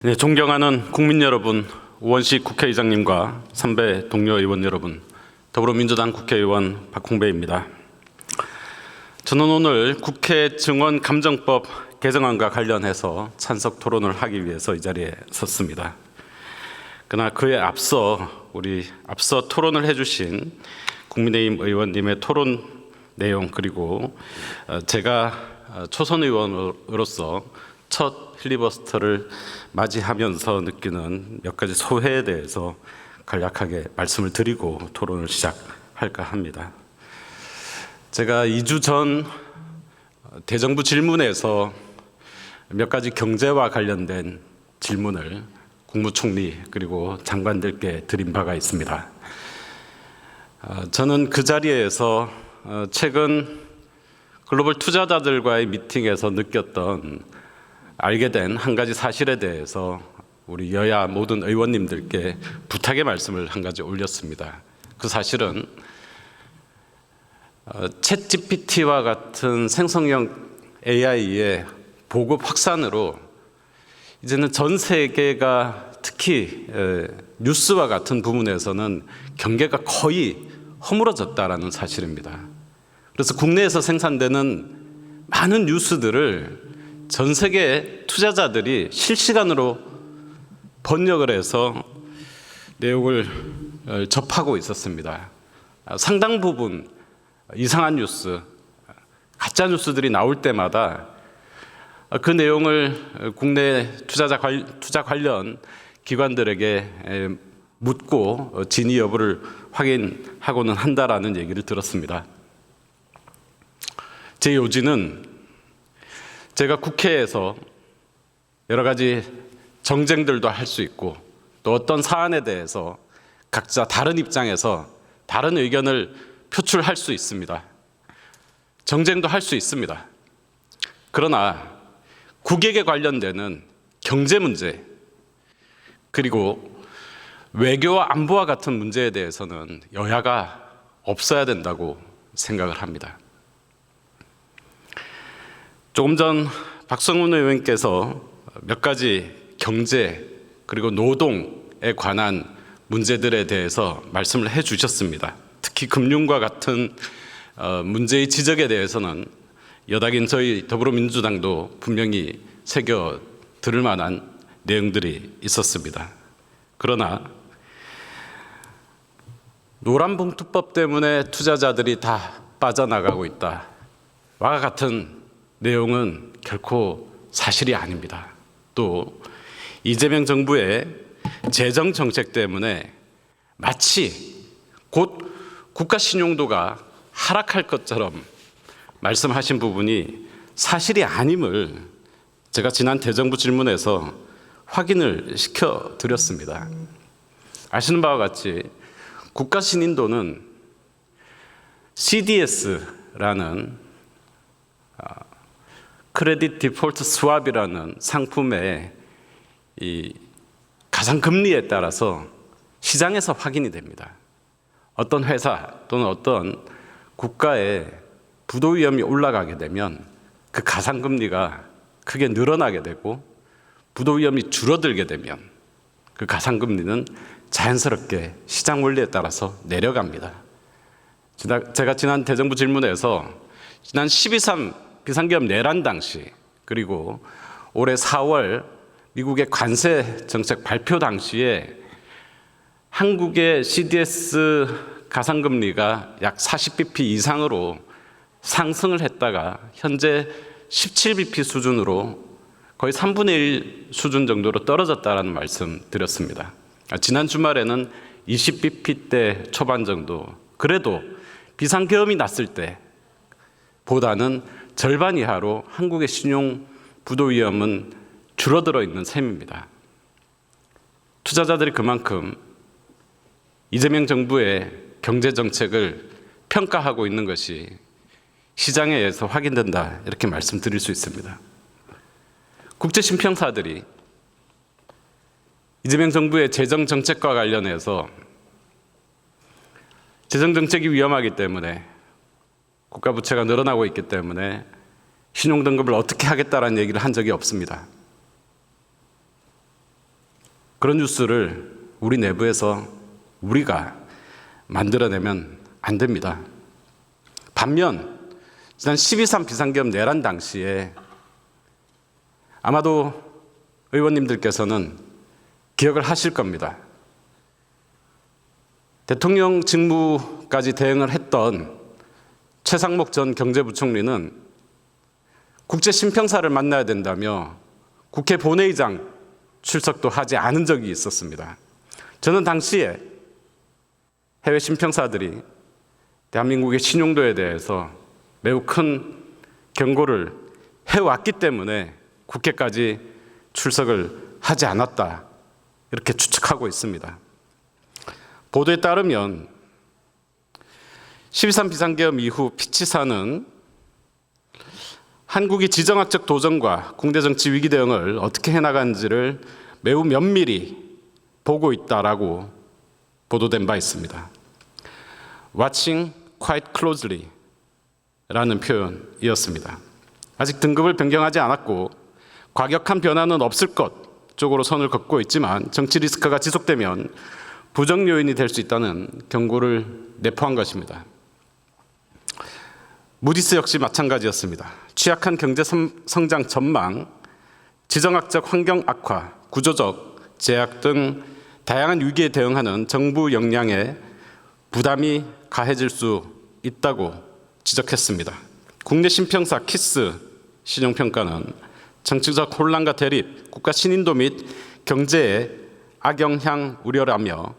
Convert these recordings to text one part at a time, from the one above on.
네, 존경하는 국민 여러분, 우원식 국회의장님과 선배 동료 의원 여러분, 더불어민주당 국회의원 박홍배입니다. 저는 오늘 국회 증언감정법 개정안과 관련해서 찬석 토론을 하기 위해서 이 자리에 섰습니다. 그러나 그에 앞서 앞서 토론을 해주신 국민의힘 의원님의 토론 내용, 그리고 제가 초선 의원으로서 첫 필리버스터를 맞이하면서 느끼는 몇 가지 소회에 대해서 간략하게 말씀을 드리고 토론을 시작할까 합니다. 제가 2주 전 대정부 질문에서 몇 가지 경제와 관련된 질문을 국무총리 그리고 장관들께 드린 바가 있습니다. 저는 그 자리에서 최근 글로벌 투자자들과의 미팅에서 느꼈던 알게 된 한 가지 사실에 대해서 우리 여야 모든 의원님들께 부탁의 말씀을 한 가지 올렸습니다. 그 사실은 챗GPT와 같은 생성형 AI의 보급 확산으로 이제는 전 세계가 특히 뉴스와 같은 부분에서는 경계가 거의 허물어졌다라는 사실입니다. 그래서 국내에서 생산되는 많은 뉴스들을 전 세계 투자자들이 실시간으로 번역을 해서 내용을 접하고 있었습니다. 상당 부분 이상한 뉴스, 가짜 뉴스들이 나올 때마다 그 내용을 국내 투자 관련 기관들에게 묻고 진위 여부를 확인하고는 한다라는 얘기를 들었습니다. 제 요지는 제가 국회에서 여러 가지 정쟁들도 할 수 있고 또 어떤 사안에 대해서 각자 다른 입장에서 다른 의견을 표출할 수 있습니다. 정쟁도 할 수 있습니다. 그러나 국익에 관련되는 경제 문제 그리고 외교와 안보와 같은 문제에 대해서는 여야가 없어야 된다고 생각을 합니다. 조금 전 박성훈 의원께서 몇 가지 경제 그리고 노동에 관한 문제들에 대해서 말씀을 해 주셨습니다. 특히 금융과 같은 문제의 지적에 대해서는 여당인 저희 더불어민주당도 분명히 새겨 들을 만한 내용들이 있었습니다. 그러나 노란봉투법 때문에 투자자들이 다 빠져나가고 있다와 같은 내용은 결코 사실이 아닙니다. 또 이재명 정부의 재정 정책 때문에 마치 곧 국가 신용도가 하락할 것처럼 말씀하신 부분이 사실이 아님을 제가 지난 대정부 질문에서 확인을 시켜드렸습니다. 아시는 바와 같이 국가 신인도는 CDS라는 크레딧 디폴트 스왑이라는 상품의 이 가상금리에 따라서 시장에서 확인이 됩니다. 어떤 회사 또는 어떤 국가의 부도 위험이 올라가게 되면 그 가상금리가 크게 늘어나게 되고 부도 위험이 줄어들게 되면 그 가상금리는 자연스럽게 시장 원리에 따라서 내려갑니다. 제가 지난 대정부 질문에서 지난 12.3 비상계엄 내란 당시 그리고 올해 4월 미국의 관세 정책 발표 당시에 한국의 CDS 가상금리가 약 40bp 이상으로 상승을 했다가 현재 17bp 수준으로 거의 3분의 1 수준 정도로 떨어졌다라는 말씀 드렸습니다. 지난 주말에는 20bp대 초반 정도, 그래도 비상계엄이 났을 때보다는 절반 이하로 한국의 신용 부도 위험은 줄어들어 있는 셈입니다. 투자자들이 그만큼 이재명 정부의 경제 정책을 평가하고 있는 것이 시장에 의해서 확인된다, 이렇게 말씀드릴 수 있습니다. 국제 신평사들이 이재명 정부의 재정 정책과 관련해서 재정 정책이 위험하기 때문에 국가 부채가 늘어나고 있기 때문에 신용등급을 어떻게 하겠다라는 얘기를 한 적이 없습니다. 그런 뉴스를 우리 내부에서 우리가 만들어내면 안 됩니다. 반면 지난 12.3 비상계엄 내란 당시에 아마도 의원님들께서는 기억을 하실 겁니다. 대통령 직무까지 대행을 했던 최상목 전 경제부총리는 국제심평사를 만나야 된다며 국회 본회의장 출석도 하지 않은 적이 있었습니다. 저는 당시에 해외 심평사들이 대한민국의 신용도에 대해서 매우 큰 경고를 해왔기 때문에 국회까지 출석을 하지 않았다, 이렇게 추측하고 있습니다. 보도에 따르면 12.3 비상계엄 이후 피치사는 한국이 지정학적 도전과 국내 정치 위기 대응을 어떻게 해나가는지를 매우 면밀히 보고 있다라고 보도된 바 있습니다. Watching quite closely 라는 표현이었습니다. 아직 등급을 변경하지 않았고 과격한 변화는 없을 것 쪽으로 선을 긋고 있지만 정치 리스크가 지속되면 부정 요인이 될 수 있다는 경고를 내포한 것입니다. 무디스 역시 마찬가지였습니다. 취약한 경제 성장 전망, 지정학적 환경 악화, 구조적 제약 등 다양한 위기에 대응하는 정부 역량에 부담이 가해질 수 있다고 지적했습니다. 국내 신평사 키스 신용평가는 정치적 혼란과 대립, 국가 신인도 및 경제에 악영향 우려라며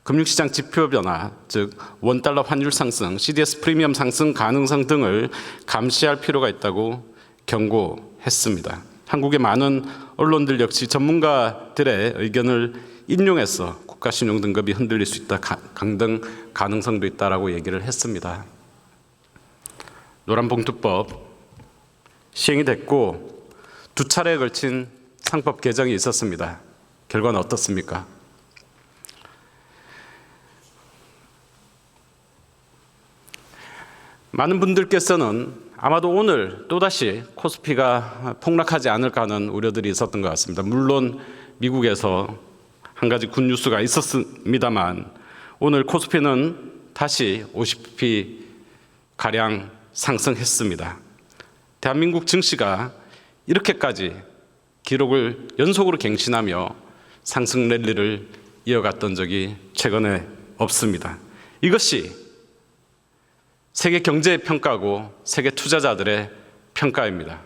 금융시장 지표 변화, 즉 원달러 환율 상승, CDS 프리미엄 상승 가능성 등을 감시할 필요가 있다고 경고했습니다. 한국의 많은 언론들 역시 전문가들의 의견을 인용해서 국가 신용 등급이 흔들릴 수 있다, 강등 가능성도 있다라고 얘기를 했습니다. 노란봉투법 시행이 됐고 2차례에 걸친 상법 개정이 있었습니다. 결과는 어떻습니까? 많은 분들께서는 아마도 오늘 또다시 코스피가 폭락하지 않을까 하는 우려들이 있었던 것 같습니다. 물론 미국에서 한 가지 굿 뉴스가 있었습니다만 오늘 코스피는 다시 50p 가량 상승했습니다. 대한민국 증시가 이렇게까지 기록을 연속으로 갱신하며 상승 랠리를 이어갔던 적이 최근에 없습니다. 이것이 세계 경제의 평가고 세계 투자자들의 평가입니다.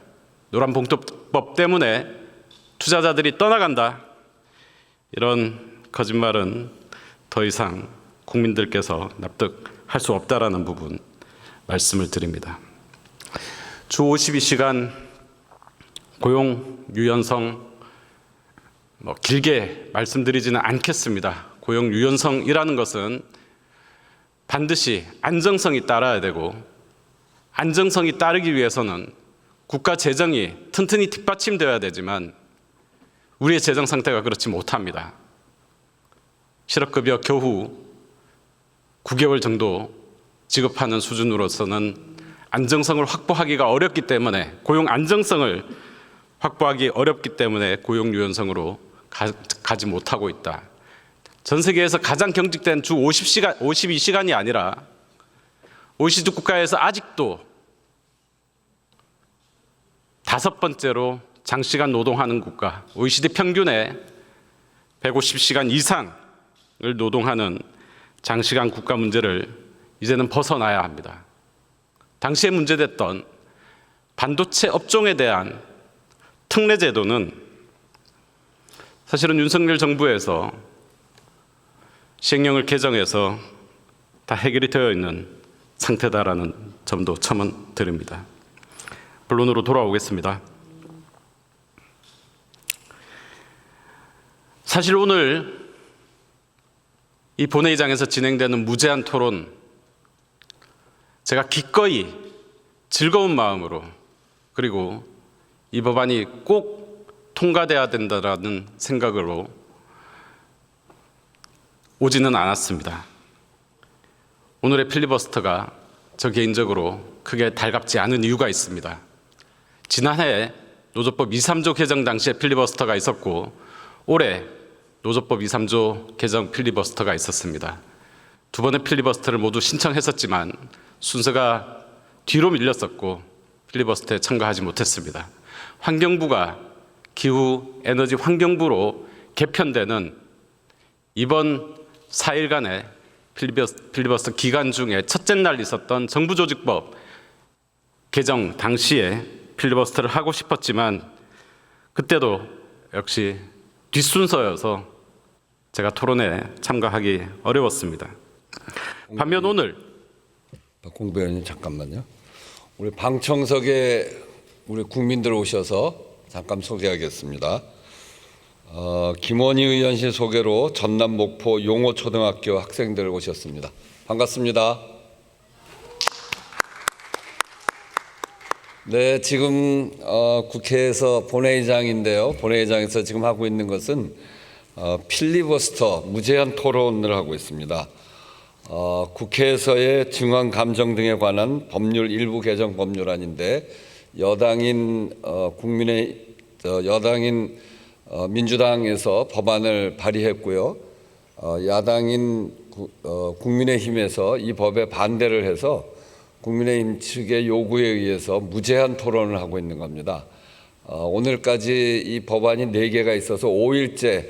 노란봉투법 때문에 투자자들이 떠나간다, 이런 거짓말은 더 이상 국민들께서 납득할 수 없다라는 부분 말씀을 드립니다. 주 52시간 고용 유연성 길게 말씀드리지는 않겠습니다. 고용 유연성이라는 것은 반드시 안정성이 따라야 되고 안정성이 따르기 위해서는 국가 재정이 튼튼히 뒷받침되어야 되지만 우리의 재정 상태가 그렇지 못합니다. 실업급여 겨우 9개월 정도 지급하는 수준으로서는 안정성을 확보하기가 어렵기 때문에 고용 안정성을 확보하기 어렵기 때문에 고용 유연성으로 가지 못하고 있다. 전 세계에서 가장 경직된 주 52시간이 아니라 OECD 국가에서 아직도 5번째로 장시간 노동하는 국가, OECD 평균의 150시간 이상을 노동하는 장시간 국가 문제를 이제는 벗어나야 합니다. 당시에 문제됐던 반도체 업종에 대한 특례 제도는 사실은 윤석열 정부에서 시행령을 개정해서 다 해결이 되어 있는 상태다라는 점도 첨언드립니다. 본론으로 돌아오겠습니다. 사실 오늘 이 본회의장에서 진행되는 무제한 토론, 제가 기꺼이 즐거운 마음으로, 그리고 이 법안이 꼭 통과돼야 된다라는 생각으로 오지는 않았습니다. 오늘의 필리버스터가 저 개인적으로 크게 달갑지 않은 이유가 있습니다. 지난해 노조법 2, 3조 개정 당시에 필리버스터가 있었고 올해 노조법 2, 3조 개정 필리버스터가 있었습니다. 두 번의 필리버스터를 모두 신청했었지만 순서가 뒤로 밀렸었고 필리버스터에 참가하지 못했습니다. 환경부가 기후 에너지 환경부로 개편되는 이번 4일간의 필리버스터 기간 중에 첫째 날 있었던 정부조직법 개정 당시에 필리버스터를 하고 싶었지만 그때도 역시 뒷순서여서 제가 토론에 참가하기 어려웠습니다. 반면 오늘 박홍배 의원님 잠깐만요. 우리 방청석에 우리 국민들 오셔서 잠깐 소개하겠습니다. 김원희 의원실 소개로 전남 목포 용호초등학교 학생들 오셨습니다. 반갑습니다. 네, 지금 국회에서 본회의장인데요. 본회의장에서 지금 하고 있는 것은 필리버스터 무제한 토론을 하고 있습니다. 국회에서의 증언 감정 등에 관한 법률 일부 개정 법률안인데 여당인 민주당에서 법안을 발의했고요. 야당인 국민의힘에서 이 법에 반대를 해서 국민의힘 측의 요구에 의해서 무제한 토론을 하고 있는 겁니다. 오늘까지 이 법안이 4개가 있어서 5일째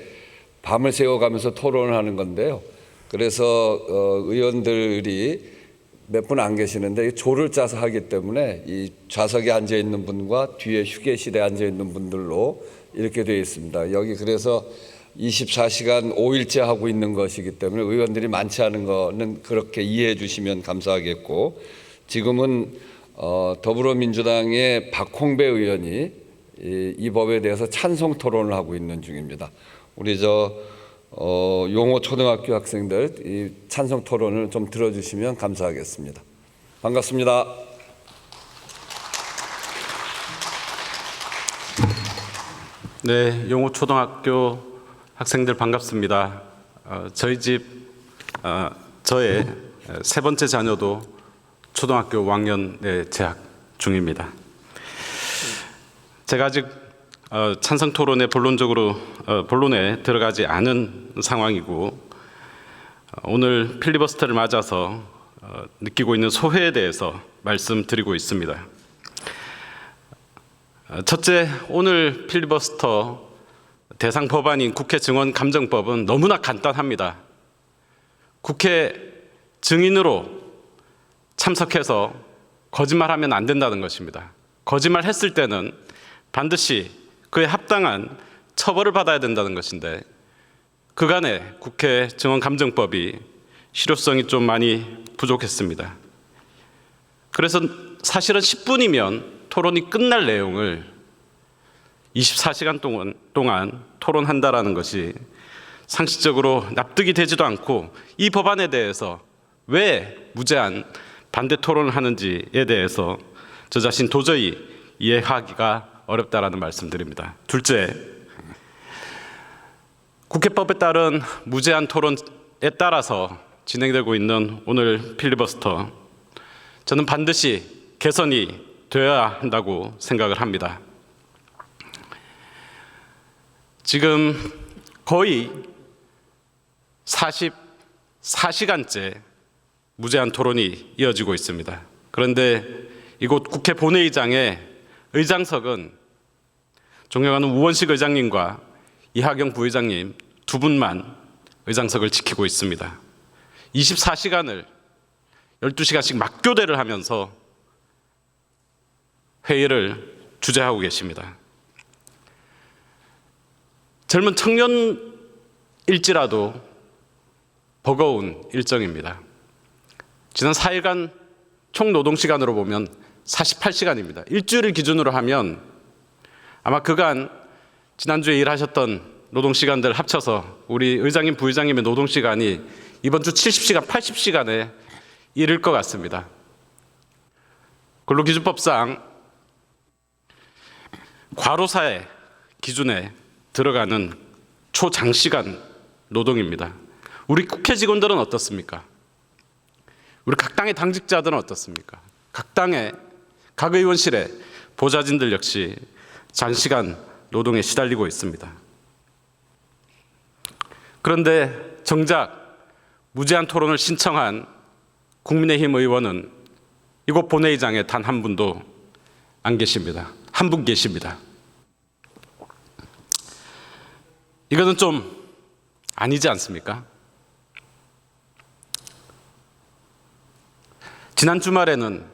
밤을 새워가면서 토론을 하는 건데요. 그래서 의원들이 몇 분 안 계시는데 조를 짜서 하기 때문에 이 좌석에 앉아 있는 분과 뒤에 휴게실에 앉아 있는 분들로 이렇게 되어 있습니다. 여기 그래서 24시간 5일째 하고 있는 것이기 때문에 의원들이 많지 않은 거는 그렇게 이해해 주시면 감사하겠고, 지금은 더불어민주당의 박홍배 의원이 이 법에 대해서 찬성 토론을 하고 있는 중입니다. 우리 용호 초등학교 학생들 이 찬성 토론을 좀 들어주시면 감사하겠습니다. 반갑습니다. 네, 용호 초등학교 학생들 반갑습니다. 저희 집 저의 세 번째 자녀도 초등학교 5학년에 재학 중입니다. 제가 아직 찬성 토론에 본론에 들어가지 않은 상황이고 오늘 필리버스터를 맞아서 느끼고 있는 소회에 대해서 말씀드리고 있습니다. 첫째, 오늘 필리버스터 대상 법안인 국회 증언 감정법은 너무나 간단합니다. 국회 증인으로 참석해서 거짓말하면 안 된다는 것입니다. 거짓말했을 때는 반드시 그에 합당한 처벌을 받아야 된다는 것인데 그간의 국회 증언 감정법이 실효성이 좀 많이 부족했습니다. 그래서 사실은 10분이면 토론이 끝날 내용을 24시간 동안 토론한다라는 것이 상식적으로 납득이 되지도 않고 이 법안에 대해서 왜 무제한 반대 토론을 하는지에 대해서 저 자신 도저히 이해하기가 어렵다라는 말씀드립니다. 둘째, 국회법에 따른 무제한 토론에 따라서 진행되고 있는 오늘 필리버스터, 저는 반드시 개선이 되어야 한다고 생각을 합니다. 지금 거의 44시간째 무제한 토론이 이어지고 있습니다. 그런데 이곳 국회 본회의장의 의장석은 존경하는 우원식 의장님과 이하경 부의장님 두 분만 의장석을 지키고 있습니다. 24시간을 12시간씩 맞교대를 하면서 회의를 주재하고 계십니다. 젊은 청년일지라도 버거운 일정입니다. 지난 4일간 총 노동시간으로 보면 48시간입니다. 일주일을 기준으로 하면 아마 그간 지난주에 일하셨던 노동시간들 합쳐서 우리 의장님, 부의장님의 노동시간이 이번 주 70시간, 80시간에 이를 것 같습니다. 근로기준법상 과로사의 기준에 들어가는 초장시간 노동입니다. 우리 국회 직원들은 어떻습니까? 우리 각 당의 당직자들은 어떻습니까? 각 당의 각 의원실의 보좌진들 역시 장시간 노동에 시달리고 있습니다. 그런데 정작 무제한 토론을 신청한 국민의힘 의원은 이곳 본회의장에 단 한 분도 안 계십니다. 한 분 계십니다. 이거는 좀 아니지 않습니까? 지난 주말에는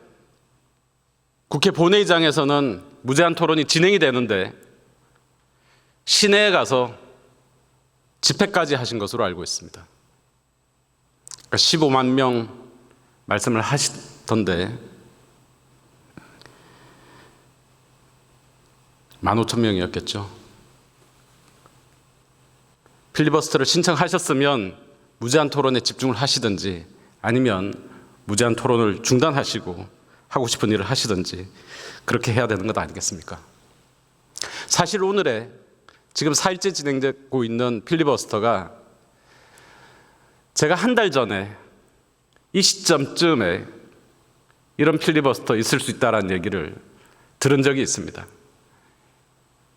국회 본회의장에서는 무제한 토론이 진행이 되는데 시내에 가서 집회까지 하신 것으로 알고 있습니다. 그러니까 15만 명 말씀을 하시던데 15,000명이었겠죠. 필리버스터를 신청하셨으면 무제한 토론에 집중을 하시든지 아니면 무제한 토론을 중단하시고 하고 싶은 일을 하시든지 그렇게 해야 되는 것 아니겠습니까? 사실 오늘의 지금 4일째 진행되고 있는 필리버스터가 제가 한 달 전에 이 시점쯤에 이런 필리버스터 있을 수 있다는 얘기를 들은 적이 있습니다.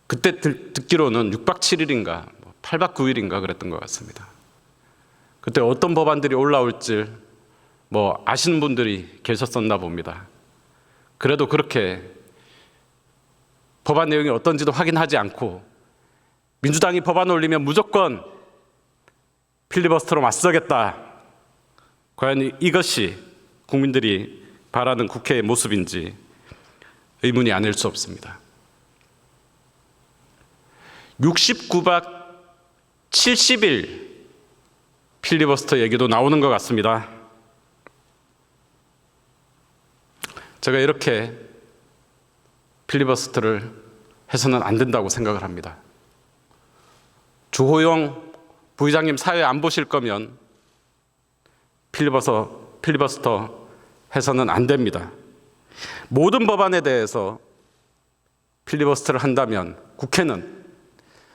그때 듣기로는 6박 7일인가 8박 9일인가 그랬던 것 같습니다. 그때 어떤 법안들이 올라올지 아시는 분들이 계셨었나 봅니다. 그래도 그렇게 법안 내용이 어떤지도 확인하지 않고 민주당이 법안 올리면 무조건 필리버스터로 맞서겠다. 과연 이것이 국민들이 바라는 국회의 모습인지 의문이 아닐 수 없습니다. 69박 70일 필리버스터 얘기도 나오는 것 같습니다. 제가 이렇게 필리버스터를 해서는 안 된다고 생각을 합니다. 주호영 부의장님 사회 안 보실 거면 필리버스터 해서는 안 됩니다. 모든 법안에 대해서 필리버스터를 한다면 국회는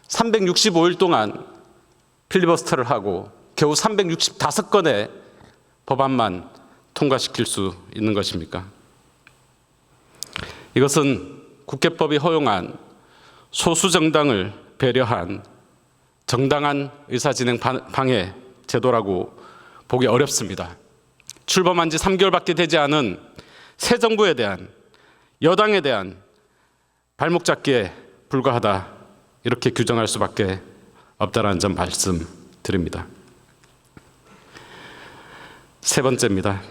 365일 동안 필리버스터를 하고 겨우 365건의 법안만 통과시킬 수 있는 것입니까? 이것은 국회법이 허용한 소수 정당을 배려한 정당한 의사진행 방해 제도라고 보기 어렵습니다. 출범한 지 3개월밖에 되지 않은 새 정부에 대한 여당에 대한 발목 잡기에 불과하다 이렇게 규정할 수밖에 없다라는 점 말씀드립니다. 세 번째입니다.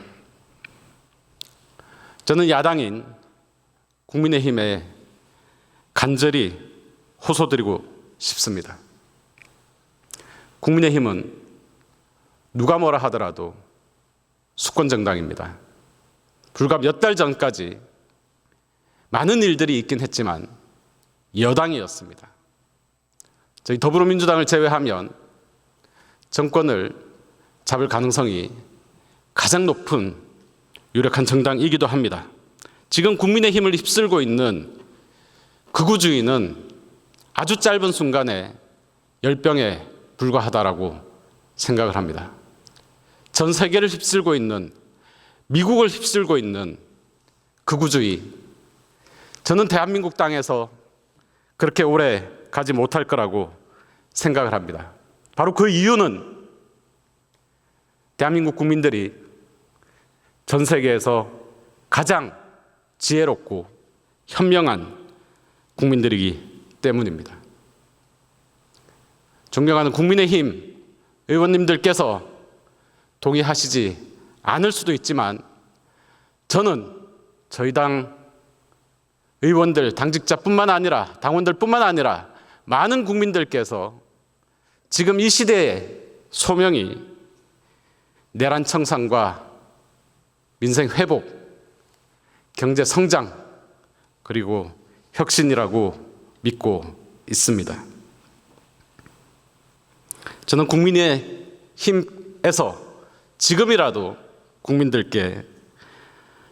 저는 야당인 국민의힘에 간절히 호소드리고 싶습니다. 국민의힘은 누가 뭐라 하더라도 수권정당입니다. 불과 몇 달 전까지 많은 일들이 있긴 했지만 여당이었습니다. 저희 더불어민주당을 제외하면 정권을 잡을 가능성이 가장 높은 유력한 정당이기도 합니다. 지금 국민의힘을 휩쓸고 있는 극우주의는 아주 짧은 순간에 열병에 불과하다라고 생각을 합니다. 전 세계를 휩쓸고 있는 미국을 휩쓸고 있는 극우주의, 저는 대한민국 땅에서 그렇게 오래 가지 못할 거라고 생각을 합니다. 바로 그 이유는 대한민국 국민들이 전 세계에서 가장 지혜롭고 현명한 국민들이기 때문입니다. 존경하는 국민의힘 의원님들께서 동의하시지 않을 수도 있지만 저는 저희 당 의원들, 당직자뿐만 아니라 당원들뿐만 아니라 많은 국민들께서 지금 이 시대의 소명이 내란 청산과 민생 회복, 경제 성장, 그리고 혁신이라고 믿고 있습니다. 저는 국민의힘에서 지금이라도 국민들께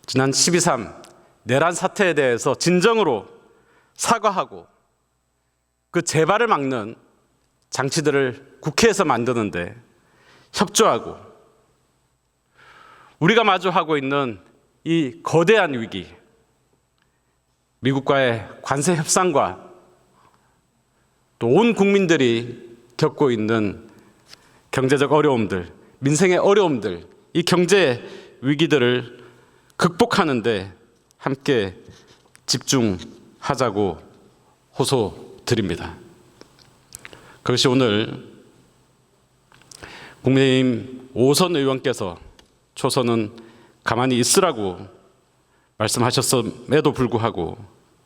지난 12.3 내란 사태에 대해서 진정으로 사과하고 그 재발을 막는 장치들을 국회에서 만드는데 협조하고 우리가 마주하고 있는 이 거대한 위기, 미국과의 관세 협상과 또 온 국민들이 겪고 있는 경제적 어려움들, 민생의 어려움들, 이 경제 위기들을 극복하는 데 함께 집중하자고 호소드립니다. 그것이 오늘 국민의힘 5선 의원께서 초선은 가만히 있으라고 말씀하셨음에도 불구하고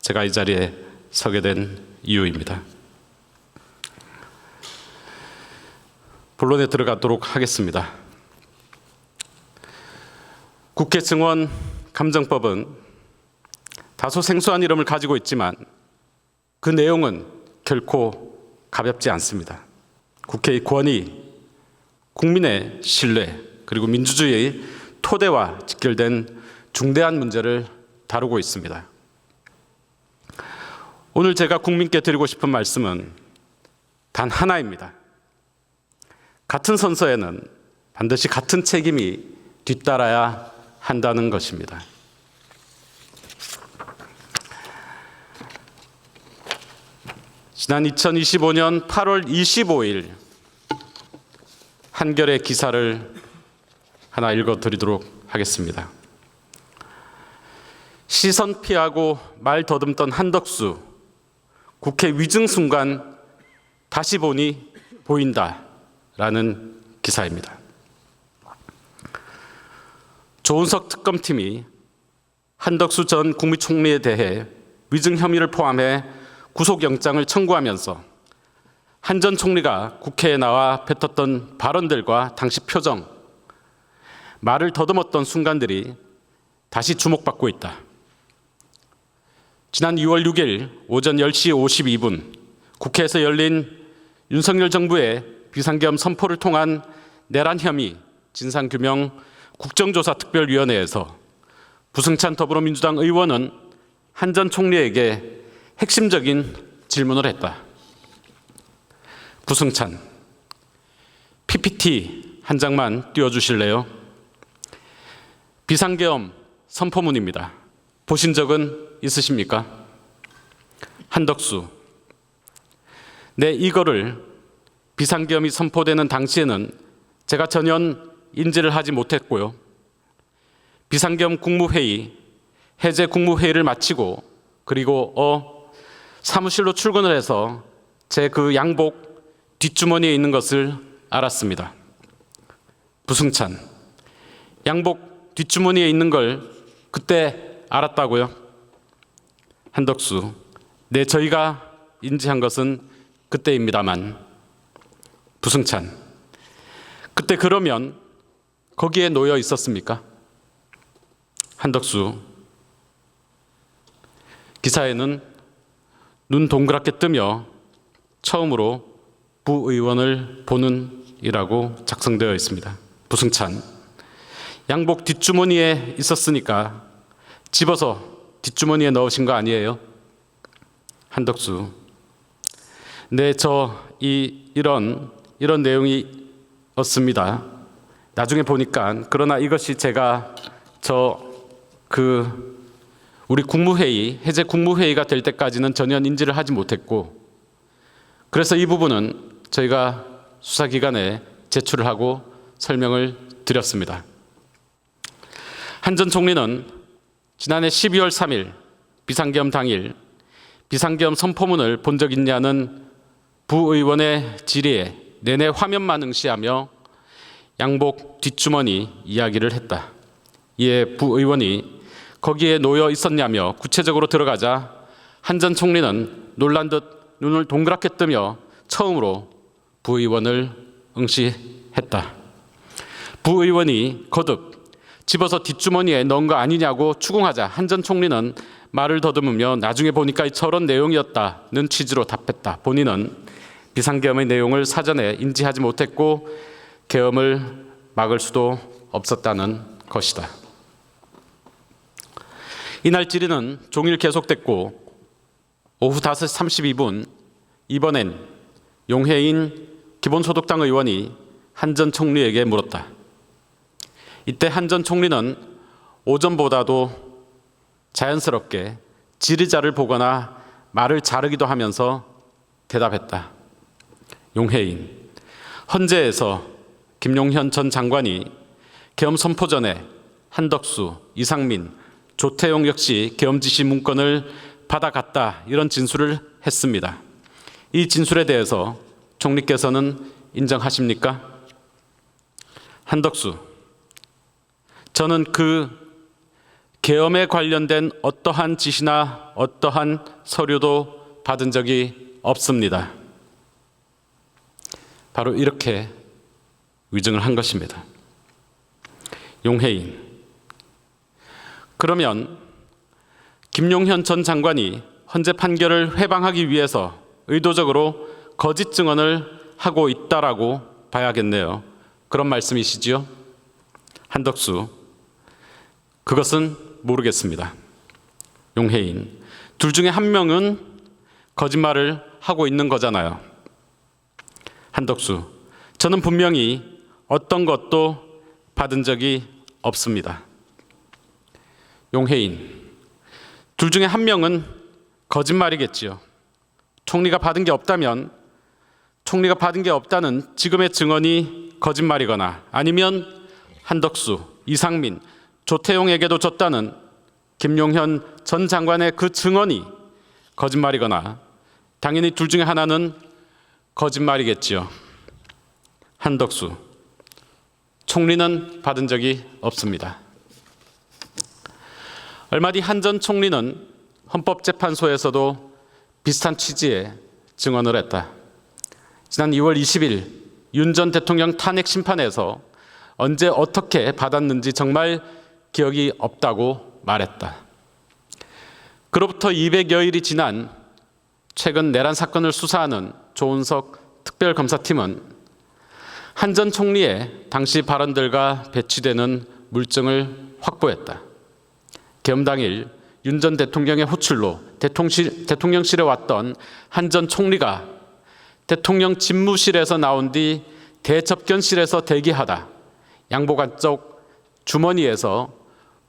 제가 이 자리에 서게 된 이유입니다. 본론에 들어가도록 하겠습니다. 국회 증원 감정법은 다소 생소한 이름을 가지고 있지만 그 내용은 결코 가볍지 않습니다. 국회의 권위, 국민의 신뢰, 그리고 민주주의의 토대와 직결된 중대한 문제를 다루고 있습니다. 오늘 제가 국민께 드리고 싶은 말씀은 단 하나입니다. 같은 선서에는 반드시 같은 책임이 뒤따라야 한다는 것입니다. 지난 2025년 8월 25일 한겨레 기사를 하나 읽어드리도록 하겠습니다. 시선 피하고 말 더듬던 한덕수, 국회 위증 순간 다시 보니 보인다라는 기사입니다. 조은석 특검팀이 한덕수 전 국무총리에 대해 위증 혐의를 포함해 구속영장을 청구하면서 한 전 총리가 국회에 나와 뱉었던 발언들과 당시 표정, 말을 더듬었던 순간들이 다시 주목받고 있다. 지난 2월 6일 오전 10시 52분 국회에서 열린 윤석열 정부의 비상계엄 선포를 통한 내란 혐의 진상규명 국정조사특별위원회에서 부승찬 더불어민주당 의원은 한 전 총리에게 핵심적인 질문을 했다. 부승찬, PPT 한 장만 띄워주실래요? 비상계엄 선포문입니다. 보신 적은 있으십니까? 한덕수, 네, 이거를 비상계엄이 선포되는 당시에는 제가 전혀 인지를 하지 못했고요. 비상계엄 국무회의, 해제 국무회의를 마치고 그리고 사무실로 출근을 해서 제 그 양복 뒷주머니에 있는 것을 알았습니다. 부승찬, 양복 뒷주머니에 있는 걸 그때 알았다고요? 한덕수, 네, 저희가 인지한 것은 그때입니다만. 부승찬, 그때 그러면 거기에 놓여 있었습니까? 한덕수, 기사에는 눈 동그랗게 뜨며 처음으로 부의원을 보는 이라고 작성되어 있습니다. 부승찬, 양복 뒷주머니에 있었으니까 집어서 뒷주머니에 넣으신 거 아니에요? 한덕수, 네, 이런 내용이었습니다. 나중에 보니까, 그러나 이것이 제가 우리 국무회의, 해제 국무회의가 될 때까지는 전혀 인지를 하지 못했고, 그래서 이 부분은 저희가 수사기관에 제출을 하고 설명을 드렸습니다. 한 전 총리는 지난해 12월 3일 비상계엄 당일 비상계엄 선포문을 본 적 있냐는 부의원의 질의에 내내 화면만 응시하며 양복 뒷주머니 이야기를 했다. 이에 부의원이 거기에 놓여 있었냐며 구체적으로 들어가자 한 전 총리는 놀란 듯 눈을 동그랗게 뜨며 처음으로 부의원을 응시했다. 부의원이 거듭 집어서 뒷주머니에 넣은 거 아니냐고 추궁하자 한 전 총리는 말을 더듬으며 나중에 보니까 저런 내용이었다는 취지로 답했다. 본인은 비상계엄의 내용을 사전에 인지하지 못했고 계엄을 막을 수도 없었다는 것이다. 이날 질의는 종일 계속됐고 오후 5시 32분 이번엔 용해인 기본소득당 의원이 한 전 총리에게 물었다. 이때 한 전 총리는 오전보다도 자연스럽게 질의자를 보거나 말을 자르기도 하면서 대답했다. 용해인, 헌재에서 김용현 전 장관이 계엄 선포 전에 한덕수, 이상민, 조태용 역시 계엄 지시 문건을 받아갔다 이런 진술을 했습니다. 이 진술에 대해서 총리께서는 인정하십니까? 한덕수, 저는 그 계엄에 관련된 어떠한 지시나 어떠한 서류도 받은 적이 없습니다. 바로 이렇게 위증을 한 것입니다. 용해인, 그러면 김용현 전 장관이 헌재 판결을 회방하기 위해서 의도적으로 거짓 증언을 하고 있다라고 봐야겠네요. 그런 말씀이시지요? 한덕수, 그것은 모르겠습니다. 용해인, 둘 중에 한 명은 거짓말을 하고 있는 거잖아요. 한덕수, 저는 분명히 어떤 것도 받은 적이 없습니다. 용해인, 둘 중에 한 명은 거짓말이겠지요. 총리가 받은 게 없다면 총리가 받은 게 없다는 지금의 증언이 거짓말이거나 아니면 한덕수, 이상민, 조태용에게도 줬다는 김용현 전 장관의 그 증언이 거짓말이거나 당연히 둘 중에 하나는 거짓말이겠지요. 한덕수, 총리는 받은 적이 없습니다. 얼마 뒤 한 전 총리는 헌법재판소에서도 비슷한 취지의 증언을 했다. 지난 2월 20일 윤 전 대통령 탄핵 심판에서 언제 어떻게 받았는지 정말 기억이 없다고 말했다. 그로부터 200여일이 지난 최근 내란 사건을 수사하는 조은석 특별검사팀은 한 전 총리의 당시 발언들과 배치되는 물증을 확보했다. 계엄 당일 윤 전 대통령의 호출로 대통령실에 왔던 한 전 총리가 대통령 집무실에서 나온 뒤 대접견실에서 대기하다 양복 쪽 주머니에서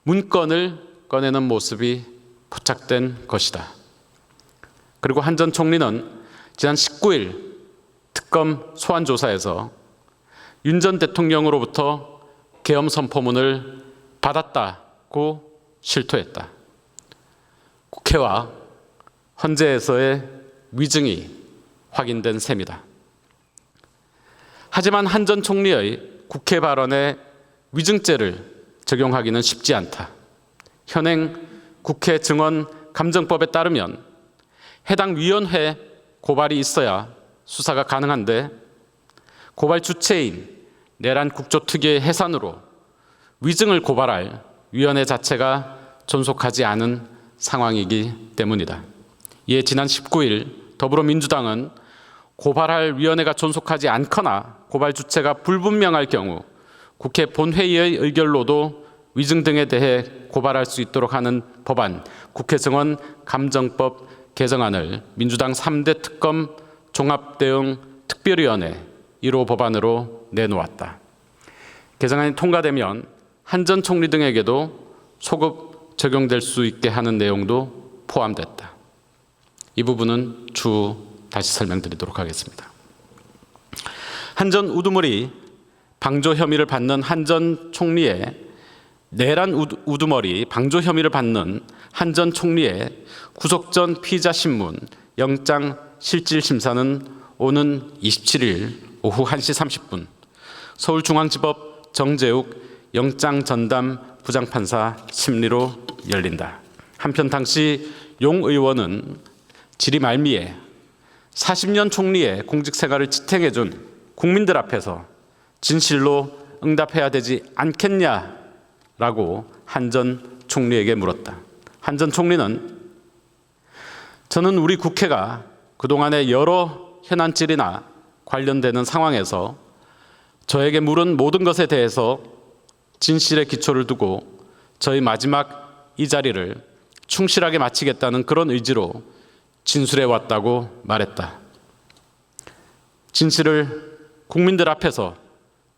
문건을 꺼내는 모습이 포착된 것이다. 그리고 한 전 총리는 지난 19일 특검 소환 조사에서 윤 전 대통령으로부터 계엄 선포문을 받았다고 실토했다. 국회와 헌재에서의 위증이 확인된 셈이다. 하지만 한 전 총리의 국회 발언에 위증죄를 적용하기는 쉽지 않다. 현행 국회 증언 감정법에 따르면 해당 위원회 고발이 있어야 수사가 가능한데 고발 주체인 내란 국조특위의 해산으로 위증을 고발할 위원회 자체가 존속하지 않은 상황이기 때문이다. 이에 지난 19일 더불어민주당은 고발할 위원회가 존속하지 않거나 고발 주체가 불분명할 경우 국회 본회의의 의결로도 위증 등에 대해 고발할 수 있도록 하는 법안 국회 증언 감정법 개정안을 민주당 3대 특검 종합대응 특별위원회 1호 법안으로 내놓았다. 개정안이 통과되면 한 전 총리 등에게도 소급 적용될 수 있게 하는 내용도 포함됐다. 이 부분은 추후 다시 설명드리도록 하겠습니다. 한 전 우두머리 방조 혐의를 받는 한 전 총리의 내란 우두머리 방조 혐의를 받는 한 전 총리의 구속 전 피의자 신문 영장 실질 심사는 오는 27일 오후 1시 30분 서울중앙지법 정재욱 영장 전담 부장판사 심리로 열린다. 한편 당시 용 의원은 질의 말미에 40년 총리의 공직 생활을 지탱해준 국민들 앞에서 진실로 응답해야 되지 않겠냐라고 한 전 총리에게 물었다. 한 전 총리는 저는 우리 국회가 그동안의 여러 현안질이나 관련되는 상황에서 저에게 물은 모든 것에 대해서 진실의 기초를 두고 저희 마지막 이 자리를 충실하게 마치겠다는 그런 의지로 진술해 왔다고 말했다. 진실을 국민들 앞에서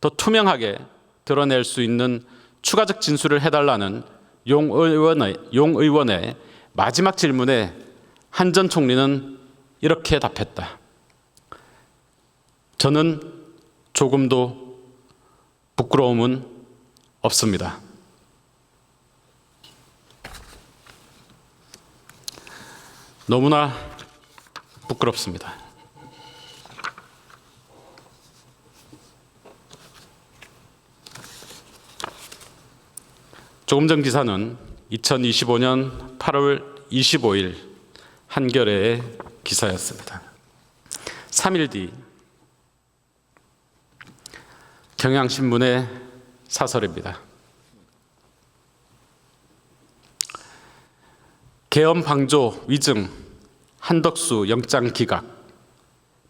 더 투명하게 드러낼 수 있는 추가적 진술을 해달라는 용 의원의 마지막 질문에 한 전 총리는 이렇게 답했다. 저는 조금도 부끄러움은 없습니다. 너무나 부끄럽습니다. 조금 전 기사는 2025년 8월 25일 한겨레의 기사였습니다. 3일 뒤 경향신문의 사설입니다. 계엄 방조 위증 한덕수 영장 기각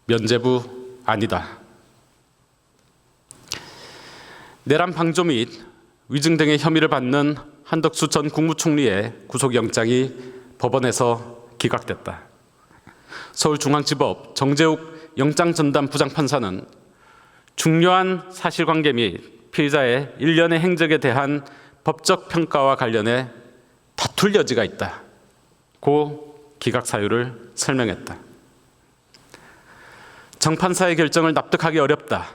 면죄부 아니다. 내란 방조 및 위증 등의 혐의를 받는 한덕수 전 국무총리의 구속영장이 법원에서 기각됐다. 서울중앙지법 정재욱 영장전담 부장판사는 중요한 사실관계 및 피의자의 일련의 행적에 대한 법적 평가와 관련해 다툴 여지가 있다. 고 기각 사유를 설명했다. 정 판사의 결정을 납득하기 어렵다.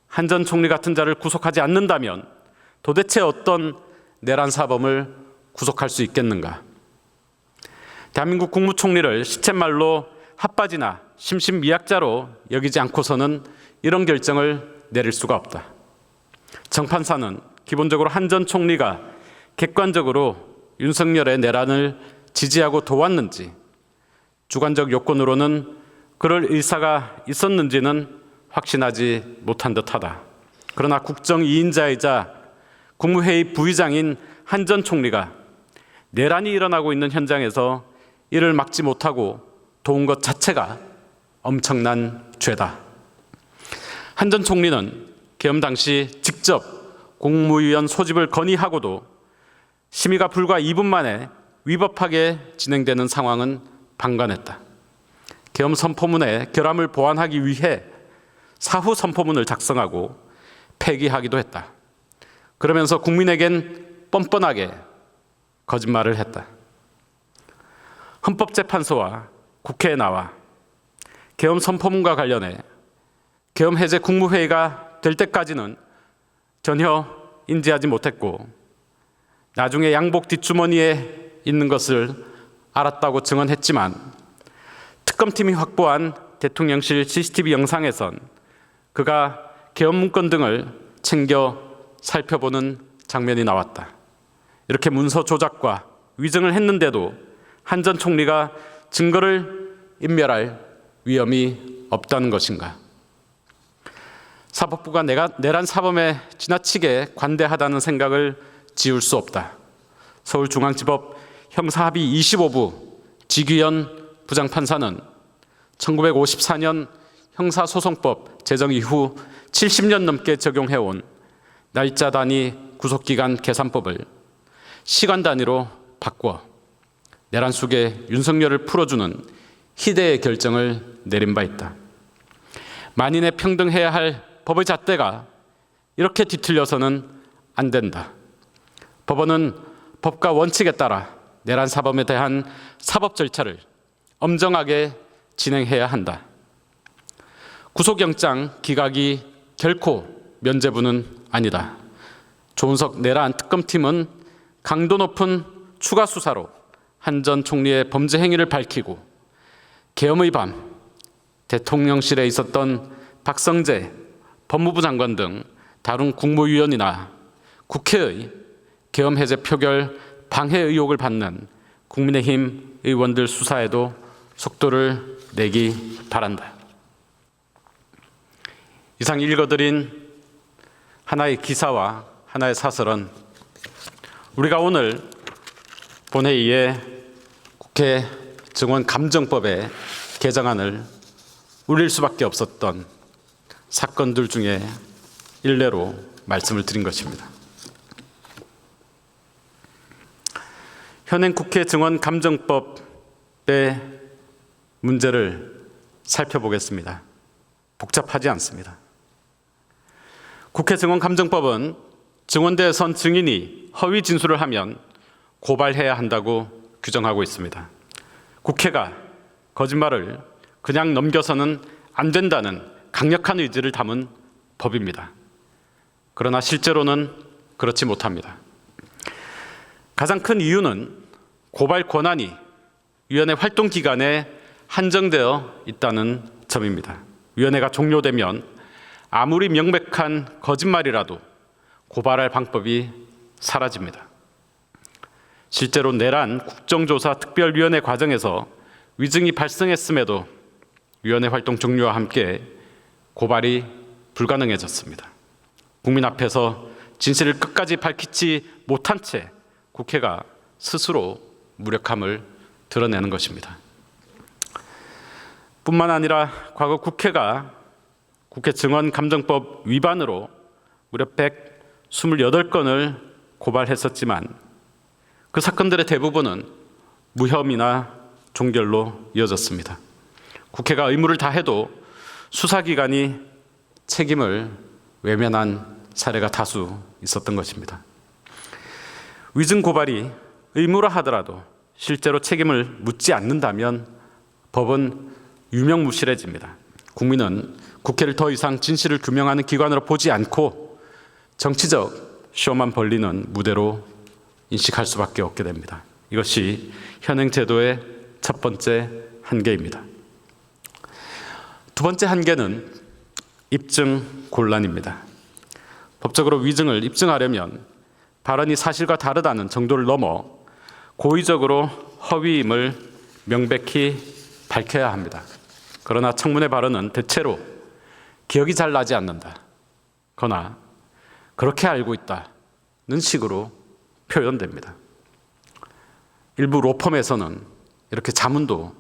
한 전 총리 같은 자를 구속하지 않는다면 도대체 어떤 내란 사범을 구속할 수 있겠는가? 대한민국 국무총리를 시쳇말로 핫바지나 심신미약자로 여기지 않고서는 이런 결정을 내릴 수가 없다. 정 판사는 기본적으로 한 전 총리가 객관적으로 윤석열의 내란을 지지하고 도왔는지, 주관적 요건으로는 그럴 의사가 있었는지는 확신하지 못한 듯하다. 그러나 국정 2인자이자 국무회의 부의장인 한 전 총리가 내란이 일어나고 있는 현장에서 이를 막지 못하고 도운 것 자체가 엄청난 죄다. 한 전 총리는 계엄 당시 직접 국무위원 소집을 건의하고도 심의가 불과 2분 만에 위법하게 진행되는 상황은 방관했다. 계엄 선포문의 결함을 보완하기 위해 사후 선포문을 작성하고 폐기하기도 했다. 그러면서 국민에겐 뻔뻔하게 거짓말을 했다. 헌법재판소와 국회에 나와 계엄 선포문과 관련해 계엄 해제 국무회의가 될 때까지는 전혀 인지하지 못했고 나중에 양복 뒷주머니에 있는 것을 알았다고 증언했지만 특검팀이 확보한 대통령실 CCTV 영상에선 그가 계엄 문건 등을 챙겨 살펴보는 장면이 나왔다. 이렇게 문서 조작과 위증을 했는데도 한 전 총리가 증거를 인멸할 위험이 없다는 것인가? 사법부가 내란 사범에 지나치게 관대하다는 생각을 지울 수 없다. 서울중앙지법 형사합의 25부 지규현 부장판사는 1954년 형사소송법 제정 이후 70년 넘게 적용해온 날짜 단위 구속기간 계산법을 시간 단위로 바꿔 내란 속에 윤석열을 풀어주는 희대의 결정을 내린 바 있다. 만인의 평등해야 할 법의 잣대가 이렇게 뒤틀려서는 안 된다. 법원은 법과 원칙에 따라 내란 사범에 대한 사법 절차를 엄정하게 진행해야 한다. 구속영장 기각이 결코 면죄부는 아니다. 조은석 내란 특검팀은 강도 높은 추가 수사로 한 전 총리의 범죄 행위를 밝히고 계엄의 밤 대통령실에 있었던 박성재 법무부 장관 등 다른 국무위원이나 국회의 계엄 해제 표결 방해 의혹을 받는 국민의힘 의원들 수사에도 속도를 내기 바란다. 이상 읽어드린 하나의 기사와 하나의 사설은 우리가 오늘 본회의에 국회 증언감정법의 개정안을 올릴 수밖에 없었던 사건들 중에 일례로 말씀을 드린 것입니다. 현행 국회 증언감정법의 문제를 살펴보겠습니다. 복잡하지 않습니다. 국회 증언감정법은 증언대에 선 증인이 허위 진술을 하면 고발해야 한다고 규정하고 있습니다. 국회가 거짓말을 그냥 넘겨서는 안 된다는 강력한 의지를 담은 법입니다. 그러나 실제로는 그렇지 못합니다. 가장 큰 이유는 고발 권한이 위원회 활동 기간에 한정되어 있다는 점입니다. 위원회가 종료되면 아무리 명백한 거짓말이라도 고발할 방법이 사라집니다. 실제로 내란 국정조사 특별위원회 과정에서 위증이 발생했음에도 위원회 활동 종료와 함께 고발이 불가능해졌습니다. 국민 앞에서 진실을 끝까지 밝히지 못한 채 국회가 스스로 무력함을 드러내는 것입니다. 뿐만 아니라 과거 국회가 국회 증언감정법 위반으로 무려 128건을 고발했었지만 그 사건들의 대부분은 무혐의나 종결로 이어졌습니다. 국회가 의무를 다해도 수사기관이 책임을 외면한 사례가 다수 있었던 것입니다. 위증 고발이 의무라 하더라도 실제로 책임을 묻지 않는다면 법은 유명무실해집니다. 국민은 국회를 더 이상 진실을 규명하는 기관으로 보지 않고 정치적 쇼만 벌리는 무대로 인식할 수밖에 없게 됩니다. 이것이 현행 제도의 첫 번째 한계입니다. 두 번째 한계는 입증 곤란입니다. 법적으로 위증을 입증하려면 발언이 사실과 다르다는 정도를 넘어 고의적으로 허위임을 명백히 밝혀야 합니다. 그러나 청문회 발언은 대체로 기억이 잘 나지 않는다거나 그렇게 알고 있다는 식으로 표현됩니다. 일부 로펌에서는 이렇게 자문도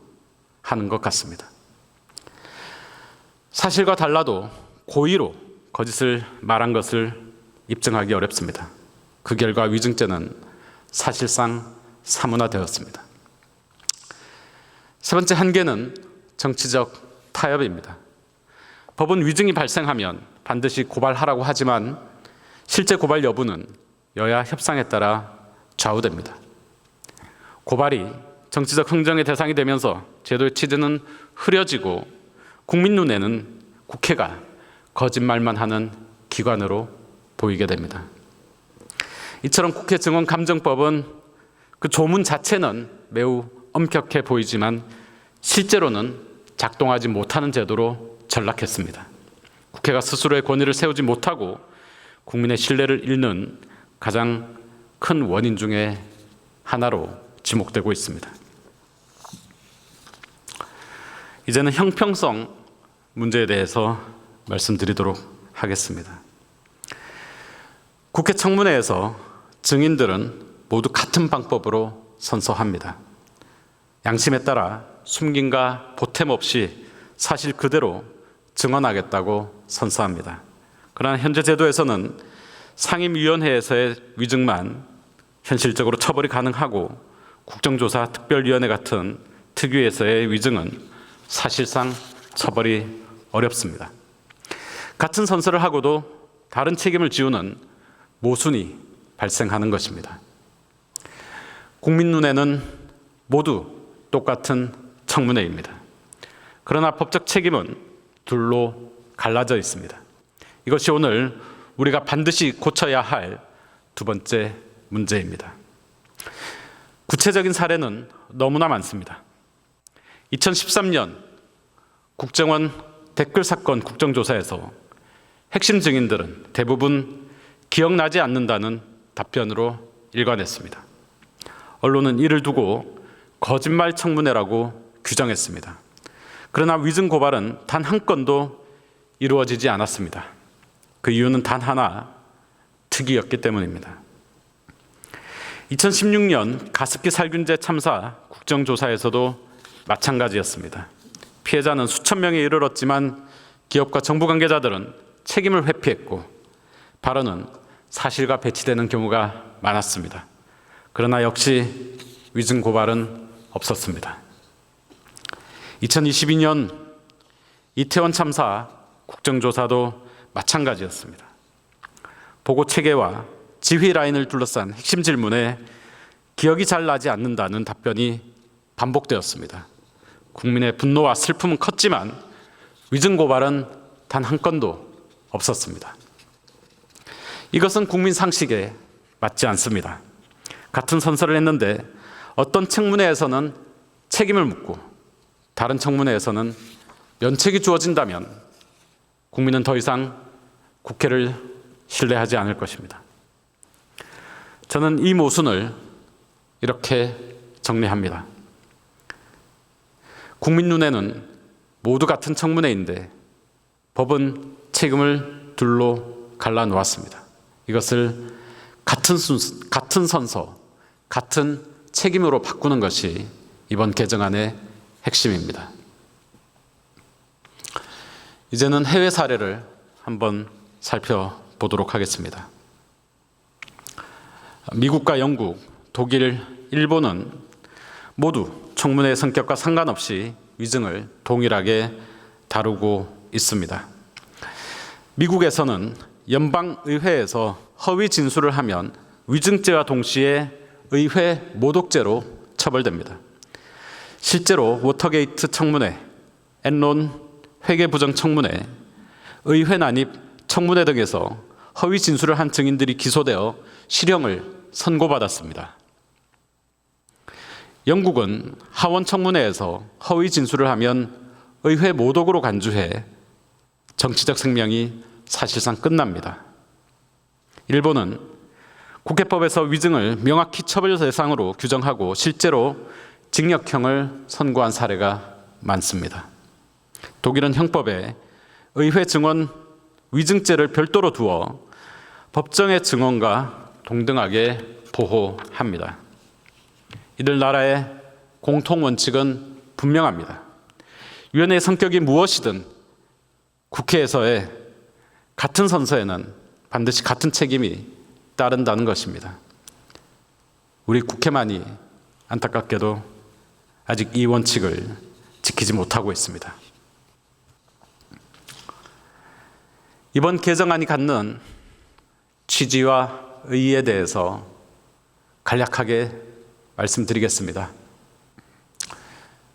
하는 것 같습니다. 사실과 달라도 고의로 거짓을 말한 것을 입증하기 어렵습니다. 그 결과 위증죄는 사실상 사문화되었습니다. 세 번째 한계는 정치적 타협입니다. 법은 위증이 발생하면 반드시 고발하라고 하지만 실제 고발 여부는 여야 협상에 따라 좌우됩니다. 고발이 정치적 흥정의 대상이 되면서 제도의 취지는 흐려지고 국민 눈에는 국회가 거짓말만 하는 기관으로 보이게 됩니다. 이처럼 국회 증언감정법은 그 조문 자체는 매우 엄격해 보이지만 실제로는 작동하지 못하는 제도로 전락했습니다. 국회가 스스로의 권위를 세우지 못하고 국민의 신뢰를 잃는 가장 큰 원인 중에 하나로 지목되고 있습니다. 이제는 형평성 문제에 대해서 말씀드리도록 하겠습니다. 국회 청문회에서 증인들은 모두 같은 방법으로 선서합니다. 양심에 따라 숨김과 보탬 없이 사실 그대로 증언하겠다고 선서합니다. 그러나 현재 제도에서는 상임위원회에서의 위증만 현실적으로 처벌이 가능하고 국정조사 특별위원회 같은 특위에서의 위증은 사실상 처벌이 어렵습니다. 같은 선서를 하고도 다른 책임을 지우는 모순이 발생하는 것입니다. 국민 눈에는 모두 똑같은 청문회입니다. 그러나 법적 책임은 둘로 갈라져 있습니다. 이것이 오늘 우리가 반드시 고쳐야 할 두 번째 문제입니다. 구체적인 사례는 너무나 많습니다. 2013년 국정원 댓글 사건 국정조사에서 핵심 증인들은 대부분 기억나지 않는다는 답변으로 일관했습니다. 언론은 이를 두고 거짓말 청문회라고 규정했습니다. 그러나 위증 고발은 단 한 건도 이루어지지 않았습니다. 그 이유는 단 하나, 특이였기 때문입니다. 2016년 가습기 살균제 참사 국정조사에서도 마찬가지였습니다. 피해자는 수천 명에 이르렀지만 기업과 정부 관계자들은 책임을 회피했고 발언은 사실과 배치되는 경우가 많았습니다. 그러나 역시 위증 고발은 없었습니다. 2022년 이태원 참사 국정조사도 마찬가지였습니다. 보고 체계와 지휘 라인을 둘러싼 핵심 질문에 기억이 잘 나지 않는다는 답변이 반복되었습니다. 국민의 분노와 슬픔은 컸지만 위증 고발은 단 한 건도 없었습니다. 이것은 국민 상식에 맞지 않습니다. 같은 선서를 했는데 어떤 청문회에서는 책임을 묻고 다른 청문회에서는 면책이 주어진다면 국민은 더 이상 국회를 신뢰하지 않을 것입니다. 저는 이 모순을 이렇게 정리합니다. 국민 눈에는 모두 같은 청문회인데 법은 책임을 둘로 갈라놓았습니다. 이것을 같은 선서, 같은 책임으로 바꾸는 것이 이번 개정안의 핵심입니다. 이제는 해외 사례를 한번 살펴보도록 하겠습니다. 미국과 영국, 독일, 일본은 모두 청문회의 성격과 상관없이 위증을 동일하게 다루고 있습니다. 미국에서는 연방의회에서 허위 진술을 하면 위증죄와 동시에 의회 모독죄로 처벌됩니다. 실제로 워터게이트 청문회, 엔론 회계부정 청문회, 의회 난입 청문회 등에서 허위 진술을 한 증인들이 기소되어 실형을 선고받았습니다. 영국은 하원 청문회에서 허위 진술을 하면 의회 모독으로 간주해 정치적 생명이 사실상 끝납니다. 일본은 국회법에서 위증을 명확히 처벌 대상으로 규정하고 실제로 징역형을 선고한 사례가 많습니다. 독일은 형법에 의회 증언 위증죄를 별도로 두어 법정의 증언과 동등하게 보호합니다. 이들 나라의 공통 원칙은 분명합니다. 위원회의 성격이 무엇이든 국회에서의 같은 선서에는 반드시 같은 책임이 따른다는 것입니다. 우리 국회만이 안타깝게도 아직 이 원칙을 지키지 못하고 있습니다. 이번 개정안이 갖는 취지와 의의에 대해서 간략하게 말씀드리겠습니다.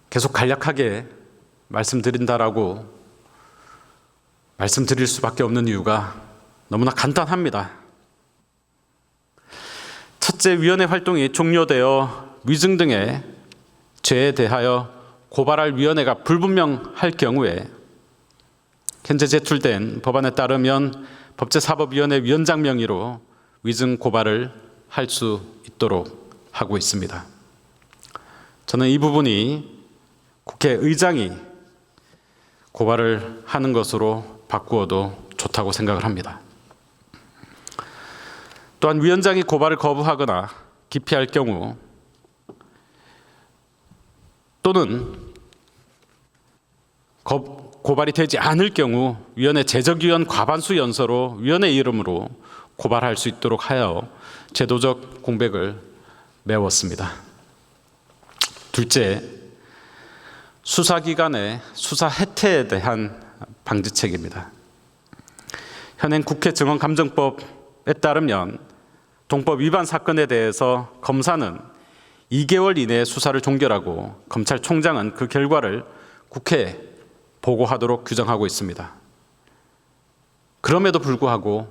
계속 간략하게 말씀드린다라고 말씀드릴 수밖에 없는 이유가 너무나 간단합니다. 첫째, 위원회 활동이 종료되어 위증 등의 죄에 대하여 고발할 위원회가 불분명할 경우에 현재 제출된 법안에 따르면 법제사법위원회 위원장 명의로 위증 고발을 할 수 있도록 하고 있습니다. 저는 이 부분이 국회의장이 고발을 하는 것으로 바꾸어도 좋다고 생각을 합니다. 또한 위원장이 고발을 거부하거나 기피할 경우 또는 고발이 되지 않을 경우 위원회 제적위원 과반수 연서로 위원회 이름으로 고발할 수 있도록 하여 제도적 공백을 메웠습니다. 둘째, 수사기관의 수사 해태에 대한 방지책입니다. 현행 국회 증언감정법에 따르면 동법 위반 사건에 대해서 검사는 2개월 이내에 수사를 종결하고 검찰총장은 그 결과를 국회에 보고하도록 규정하고 있습니다. 그럼에도 불구하고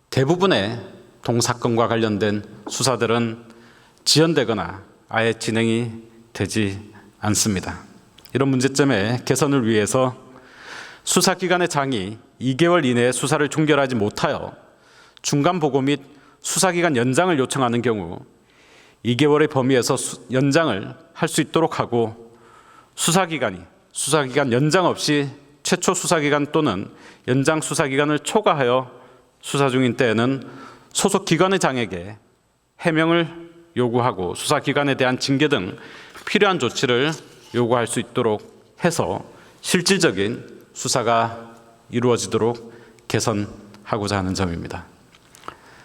대부분의 동사건과 관련된 수사들은 지연되거나 아예 진행이 되지 않습니다. 이런 문제점의 개선을 위해서 수사기관의 장이 2개월 이내에 수사를 종결하지 못하여 중간 보고 및 수사기간 연장을 요청하는 경우 2개월의 범위에서 연장을 할 수 있도록 하고 수사기간 연장 없이 최초 수사기간 또는 연장 수사기간을 초과하여 수사 중인 때에는 소속 기관의 장에게 해명을 요구하고 수사기관에 대한 징계 등 필요한 조치를 요구할 수 있도록 해서 실질적인 수사가 이루어지도록 개선하고자 하는 점입니다.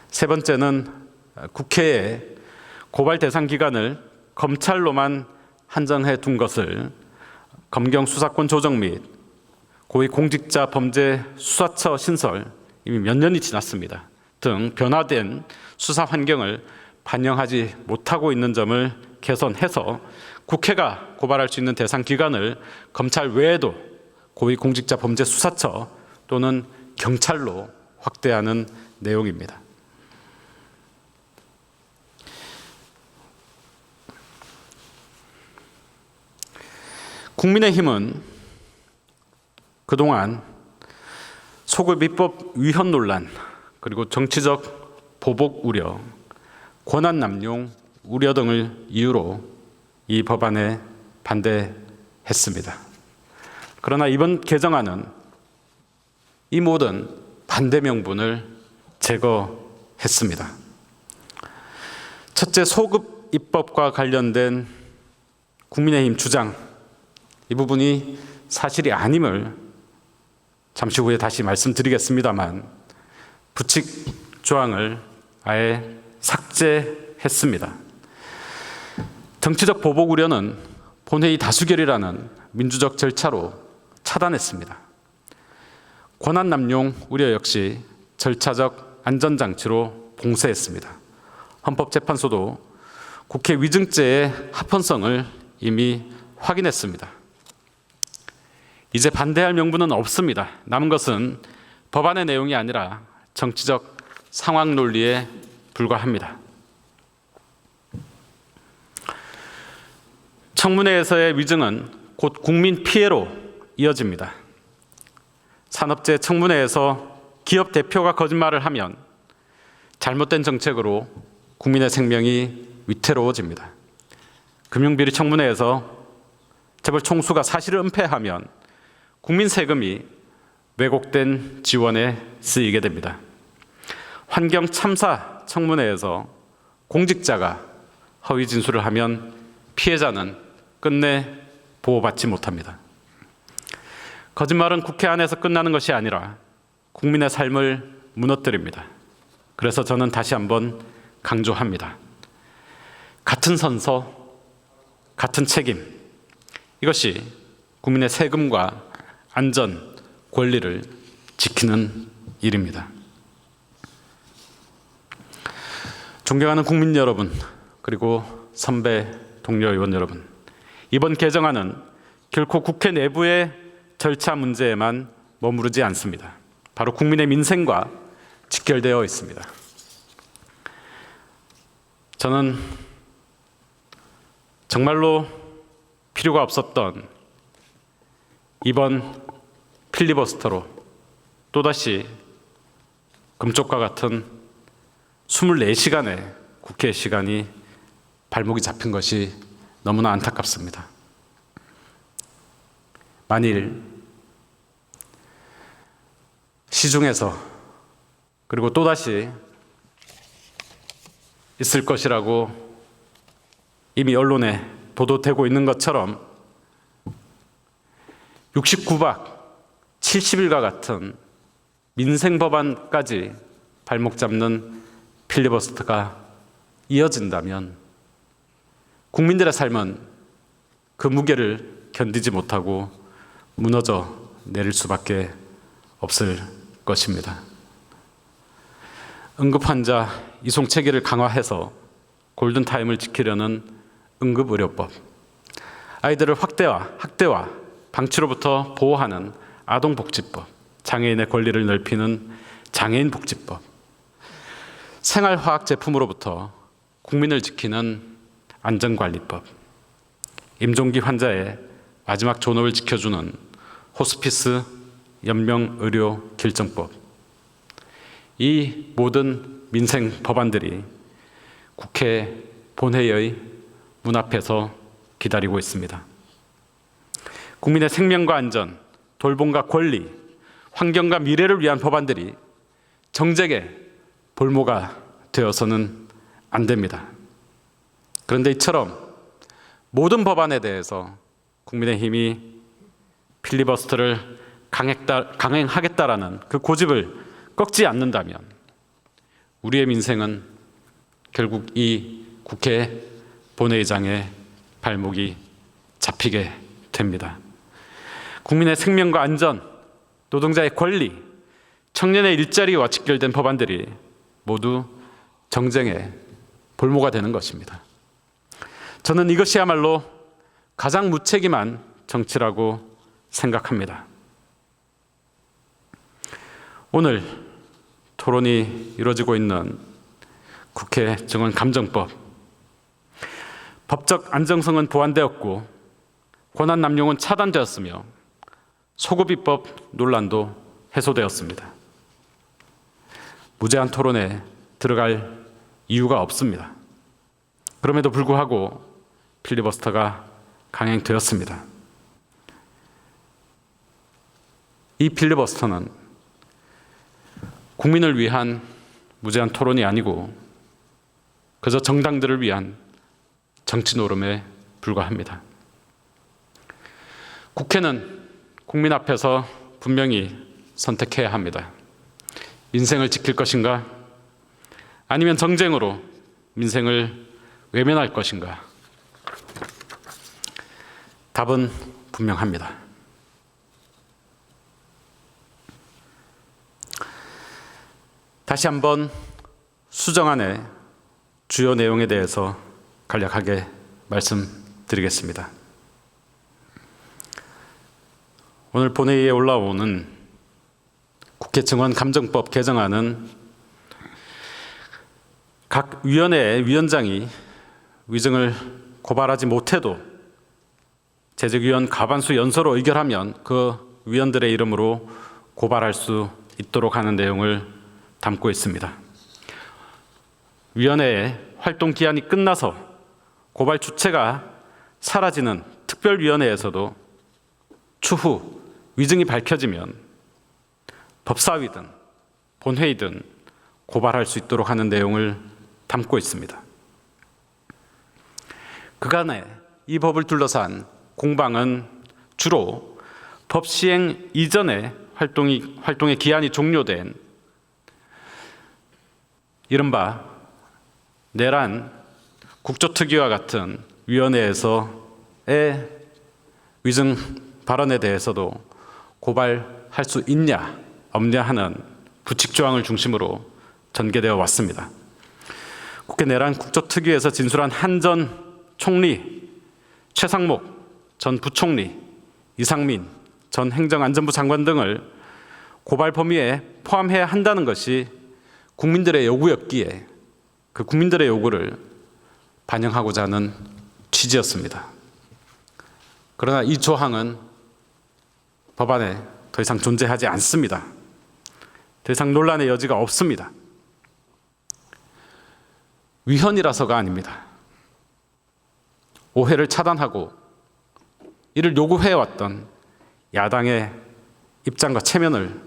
세 번째는 국회의 고발 대상 기관을 검찰로만 한정해 둔 것을 검경 수사권 조정 및 고위공직자 범죄 수사처 신설 이미 몇 년이 지났습니다. 등 변화된 수사 환경을 반영하지 못하고 있는 점을 개선해서 국회가 고발할 수 있는 대상 기관을 검찰 외에도 고위공직자 범죄 수사처 또는 경찰로 확대하는 내용입니다. 국민의힘은 그동안 소급 입법 위헌 논란, 그리고 정치적 보복 우려, 권한 남용 우려 등을 이유로 이 법안에 반대했습니다. 그러나 이번 개정안은 이 모든 반대 명분을 제거했습니다. 첫째, 소급 입법과 관련된 국민의힘 주장, 이 부분이 사실이 아님을 잠시 후에 다시 말씀드리겠습니다만 부칙 조항을 아예 삭제했습니다. 정치적 보복 우려는 본회의 다수결이라는 민주적 절차로 차단했습니다. 권한 남용 우려 역시 절차적 안전장치로 봉쇄했습니다. 헌법재판소도 국회 위증죄의 합헌성을 이미 확인했습니다. 이제 반대할 명분은 없습니다. 남은 것은 법안의 내용이 아니라 정치적 상황 논리에 불과합니다. 청문회에서의 위증은 곧 국민 피해로 이어집니다. 산업재 청문회에서 기업 대표가 거짓말을 하면 잘못된 정책으로 국민의 생명이 위태로워집니다. 금융비리 청문회에서 재벌 총수가 사실을 은폐하면 국민 세금이 왜곡된 지원에 쓰이게 됩니다. 환경 참사 청문회에서 공직자가 허위 진술을 하면 피해자는 끝내 보호받지 못합니다. 거짓말은 국회 안에서 끝나는 것이 아니라 국민의 삶을 무너뜨립니다. 그래서 저는 다시 한번 강조합니다. 같은 선서, 같은 책임, 이것이 국민의 세금과 안전, 권리를 지키는 일입니다. 존경하는 국민 여러분, 그리고 선배 동료 의원 여러분, 이번 개정안은 결코 국회 내부의 절차 문제에만 머무르지 않습니다. 바로 국민의 민생과 직결되어 있습니다. 저는 정말로 필요가 없었던 이번 필리버스터로 또다시 금쪽과 같은 24시간의 국회 시간이 발목이 잡힌 것이 너무나 안타깝습니다. 만일 시중에서 그리고 또다시 있을 것이라고 이미 언론에 보도되고 있는 것처럼 69박 70일과 같은 민생 법안까지 발목 잡는 필리버스터가 이어진다면 국민들의 삶은 그 무게를 견디지 못하고 무너져 내릴 수밖에 없을 것입니다. 응급환자 이송 체계를 강화해서 골든타임을 지키려는 응급의료법, 아이들을 학대와 방치로부터 보호하는 아동복지법, 장애인의 권리를 넓히는 장애인복지법, 생활화학 제품으로부터 국민을 지키는 안전관리법, 임종기 환자의 마지막 존엄을 지켜주는 호스피스 연명의료결정법, 이 모든 민생 법안들이 국회 본회의의 문 앞에서 기다리고 있습니다. 국민의 생명과 안전, 돌봄과 권리, 환경과 미래를 위한 법안들이 정쟁의 볼모가 되어서는 안 됩니다. 그런데 이처럼 모든 법안에 대해서 국민의힘이 필리버스터를 강행하겠다라는 그 고집을 꺾지 않는다면 우리의 민생은 결국 이 국회 본회의장에 발목이 잡히게 됩니다. 국민의 생명과 안전, 노동자의 권리, 청년의 일자리와 직결된 법안들이 모두 정쟁의 볼모가 되는 것입니다. 저는 이것이야말로 가장 무책임한 정치라고 생각합니다. 오늘 토론이 이루어지고 있는 국회 증언감정법. 법적 안정성은 보완되었고 권한 남용은 차단되었으며 소급입법 논란도 해소되었습니다. 무제한 토론에 들어갈 이유가 없습니다. 그럼에도 불구하고 필리버스터가 강행되었습니다. 이 필리버스터는 국민을 위한 무제한 토론이 아니고 그저 정당들을 위한 정치 노름에 불과합니다. 국회는 국민 앞에서 분명히 선택해야 합니다. 민생을 지킬 것인가? 아니면 정쟁으로 민생을 외면할 것인가? 답은 분명합니다. 다시 한번 수정안의 주요 내용에 대해서 간략하게 말씀드리겠습니다. 오늘 본회의에 올라오는 국회 증언감정법 개정안은 각 위원회의 위원장이 위증을 고발하지 못해도 재직위원 과반수 연서로 의결하면 그 위원들의 이름으로 고발할 수 있도록 하는 내용을 담고 있습니다. 위원회의 활동 기한이 끝나서 고발 주체가 사라지는 특별위원회에서도 추후 위증이 밝혀지면 법사위든 본회의든 고발할 수 있도록 하는 내용을 담고 있습니다. 그간에 이 법을 둘러싼 공방은 주로 법 시행 이전에 활동의 기한이 종료된 이른바 내란 국조특위와 같은 위원회에서의 위증 발언에 대해서도 고발할 수 있냐 없냐 하는 부칙조항을 중심으로 전개되어 왔습니다. 국회 내란 국조특위에서 진술한 한 전 총리, 최상목 전 부총리, 이상민 전 행정안전부 장관 등을 고발 범위에 포함해야 한다는 것이 국민들의 요구였기에 그 국민들의 요구를 반영하고자 하는 취지였습니다. 그러나 이 조항은 법안에 더 이상 존재하지 않습니다. 더 이상 논란의 여지가 없습니다. 위헌이라서가 아닙니다. 오해를 차단하고 이를 요구해왔던 야당의 입장과 체면을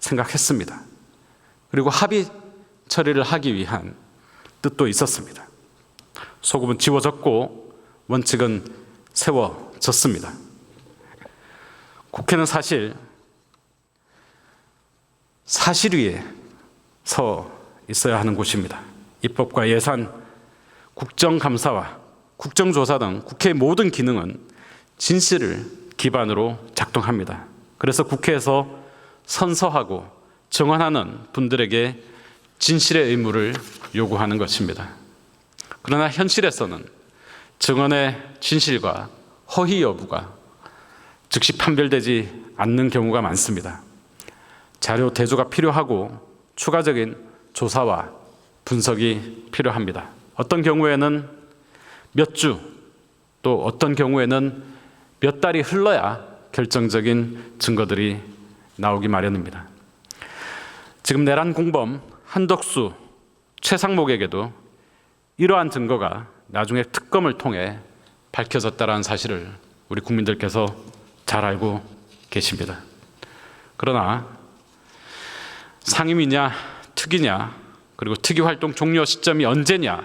생각했습니다. 그리고 합의 처리를 하기 위한 뜻도 있었습니다. 소급은 지워졌고 원칙은 세워졌습니다. 국회는 사실 위에 서 있어야 하는 곳입니다. 입법과 예산, 국정감사와 국정조사 등 국회의 모든 기능은 진실을 기반으로 작동합니다. 그래서 국회에서 선서하고 증언하는 분들에게 진실의 의무를 요구하는 것입니다. 그러나 현실에서는 증언의 진실과 허위 여부가 즉시 판별되지 않는 경우가 많습니다. 자료 대조가 필요하고 추가적인 조사와 분석이 필요합니다. 어떤 경우에는 몇 주, 또 어떤 경우에는 몇 달이 흘러야 결정적인 증거들이 나오기 마련입니다. 지금 내란 공범 한덕수, 최상목에게도 이러한 증거가 나중에 특검을 통해 밝혀졌다는 사실을 우리 국민들께서 잘 알고 계십니다. 그러나 상임위냐 특위냐 그리고 특위 활동 종료 시점이 언제냐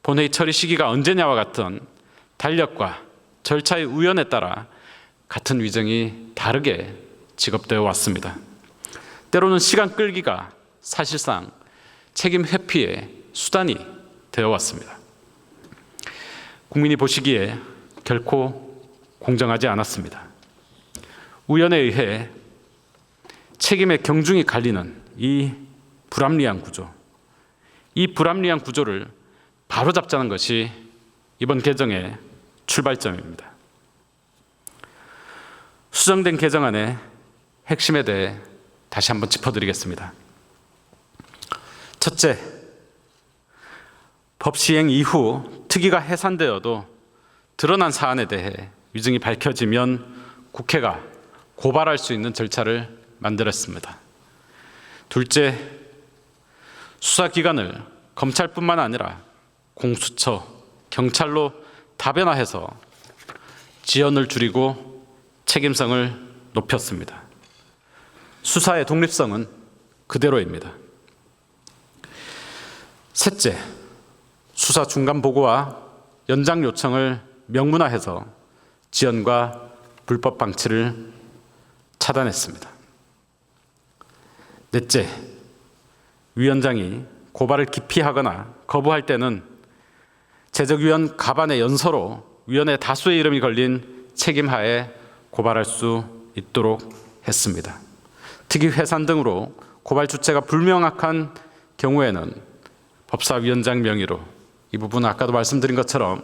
본회의 처리 시기가 언제냐와 같은 달력과 절차의 우연에 따라 같은 위증이 다르게 지급되어 왔습니다. 때로는 시간 끌기가 사실상 책임 회피의 수단이 되어 왔습니다. 국민이 보시기에 결코 공정하지 않았습니다. 우연에 의해 책임의 경중이 갈리는 이 불합리한 구조, 이 불합리한 구조를 바로잡자는 것이 이번 개정의 출발점입니다. 수정된 개정안의 핵심에 대해 다시 한번 짚어드리겠습니다. 첫째, 법 시행 이후 특위가 해산되어도 드러난 사안에 대해 위증이 밝혀지면 국회가 고발할 수 있는 절차를 만들었습니다. 둘째, 수사기관을 검찰뿐만 아니라 공수처, 경찰로 다변화해서 지연을 줄이고 책임성을 높였습니다. 수사의 독립성은 그대로입니다. 셋째, 수사 중간 보고와 연장 요청을 명문화해서 지연과 불법 방치를 차단했습니다. 넷째, 위원장이 고발을 기피하거나 거부할 때는 제적위원 가반의 연서로 위원회 다수의 이름이 걸린 책임하에 고발할 수 있도록 했습니다. 특위 해산 등으로 고발 주체가 불명확한 경우에는 법사위원장 명의로, 이 부분은 아까도 말씀드린 것처럼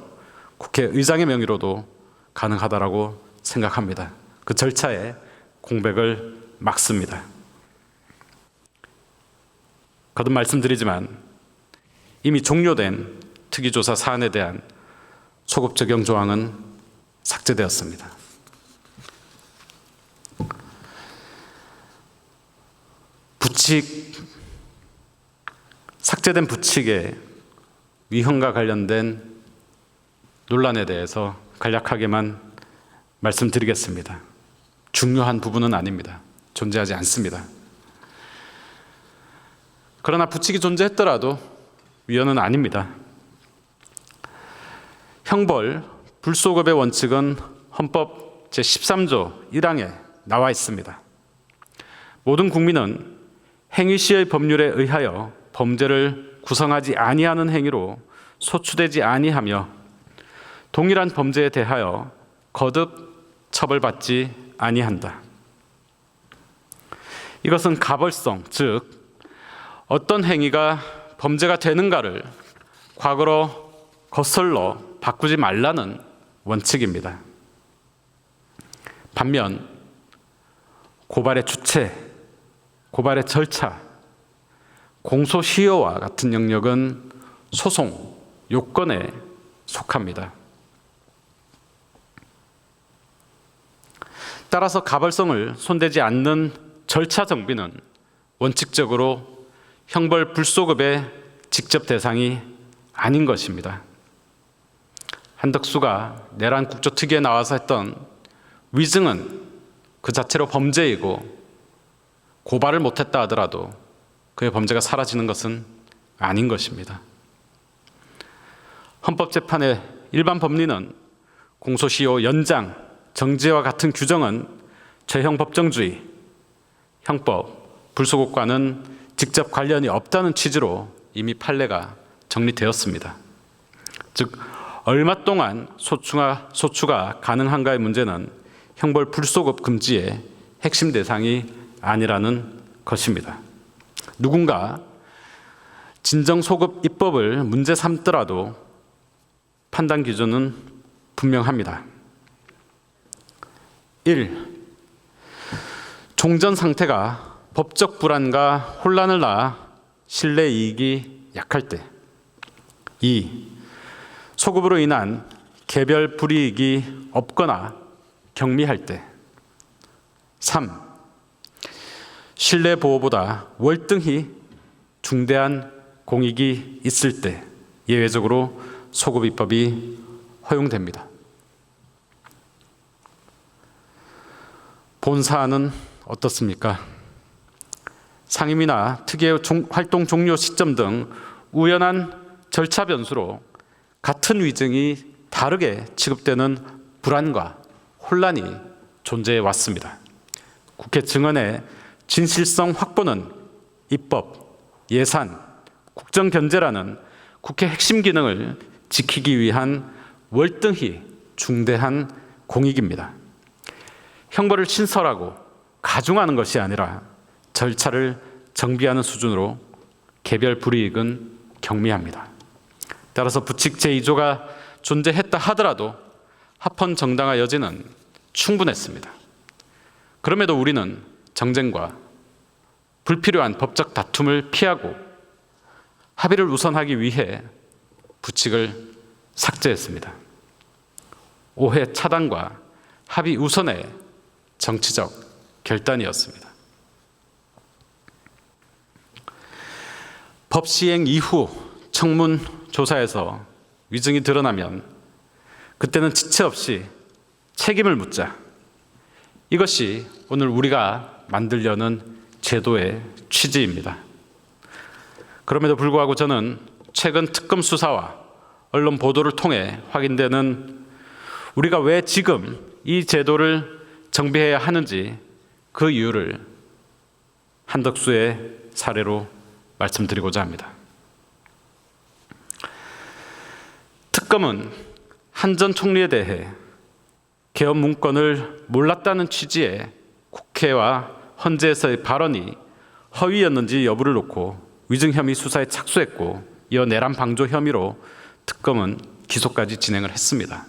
국회의장의 명의로도 가능하다라고 생각합니다. 그 절차에 공백을 막습니다. 거듭 말씀드리지만 이미 종료된 특위조사 사안에 대한 소급 적용 조항은 삭제되었습니다. 삭제된 부칙의 위헌과 관련된 논란에 대해서 간략하게만 말씀드리겠습니다. 중요한 부분은 아닙니다. 존재하지 않습니다. 그러나 부칙이 존재했더라도 위헌은 아닙니다. 형벌 불소급의 원칙은 헌법 제13조 1항에 나와 있습니다. 모든 국민은 행위시의 법률에 의하여 범죄를 구성하지 아니하는 행위로 소추되지 아니하며 동일한 범죄에 대하여 거듭 처벌받지 아니한다. 이것은 가벌성, 즉 어떤 행위가 범죄가 되는가를 과거로 거슬러 바꾸지 말라는 원칙입니다. 반면 고발의 주체, 고발의 절차, 공소시효와 같은 영역은 소송, 요건에 속합니다. 따라서 가벌성을 손대지 않는 절차 정비는 원칙적으로 형벌 불소급의 직접 대상이 아닌 것입니다. 한덕수가 내란 국조특위에 나와서 했던 위증은 그 자체로 범죄이고 고발을 못했다 하더라도 그의 범죄가 사라지는 것은 아닌 것입니다. 헌법재판의 일반 법리는 공소시효 연장, 정지와 같은 규정은 죄형 법정주의, 형법, 불소급과는 직접 관련이 없다는 취지로 이미 판례가 정리되었습니다. 즉 얼마 동안 소추가 가능한가의 문제는 형벌 불소급 금지의 핵심 대상이 아니라는 것입니다. 누군가 진정소급 입법을 문제 삼더라도 판단 기준은 분명합니다. 1. 종전 상태가 법적 불안과 혼란을 낳아 신뢰 이익이 약할 때. 2. 소급으로 인한 개별 불이익이 없거나 경미할 때. 3. 신뢰 보호보다 월등히 중대한 공익이 있을 때 예외적으로 소급 입법이 허용됩니다. 본 사안은 어떻습니까? 상임위나 특위의 활동 종료 시점 등 우연한 절차 변수로 같은 위증이 다르게 취급되는 불안과 혼란이 존재해 왔습니다. 국회 증언의 진실성 확보는 입법, 예산, 국정견제라는 국회 핵심 기능을 지키기 위한 월등히 중대한 공익입니다. 형벌을 신설하고 가중하는 것이 아니라 절차를 정비하는 수준으로 개별 불이익은 경미합니다. 따라서 부칙 제2조가 존재했다 하더라도 합헌 정당화 여지는 충분했습니다. 그럼에도 우리는 정쟁과 불필요한 법적 다툼을 피하고 합의를 우선하기 위해 부칙을 삭제했습니다. 오해 차단과 합의 우선의 정치적 결단이었습니다. 법 시행 이후 청문 조사에서 위증이 드러나면 그때는 지체 없이 책임을 묻자. 이것이 오늘 우리가 만들려는 제도의 취지입니다. 그럼에도 불구하고 저는 최근 특검 수사와 언론 보도를 통해 확인되는 우리가 왜 지금 이 제도를 정비해야 하는지 그 이유를 한덕수의 사례로 말씀드리고자 합니다. 특검은 한 전 총리에 대해 개헌 문건을 몰랐다는 취지의 국회와 헌재에서의 발언이 허위였는지 여부를 놓고 위증 혐의 수사에 착수했고 이어 내란 방조 혐의로 특검은 기소까지 진행을 했습니다.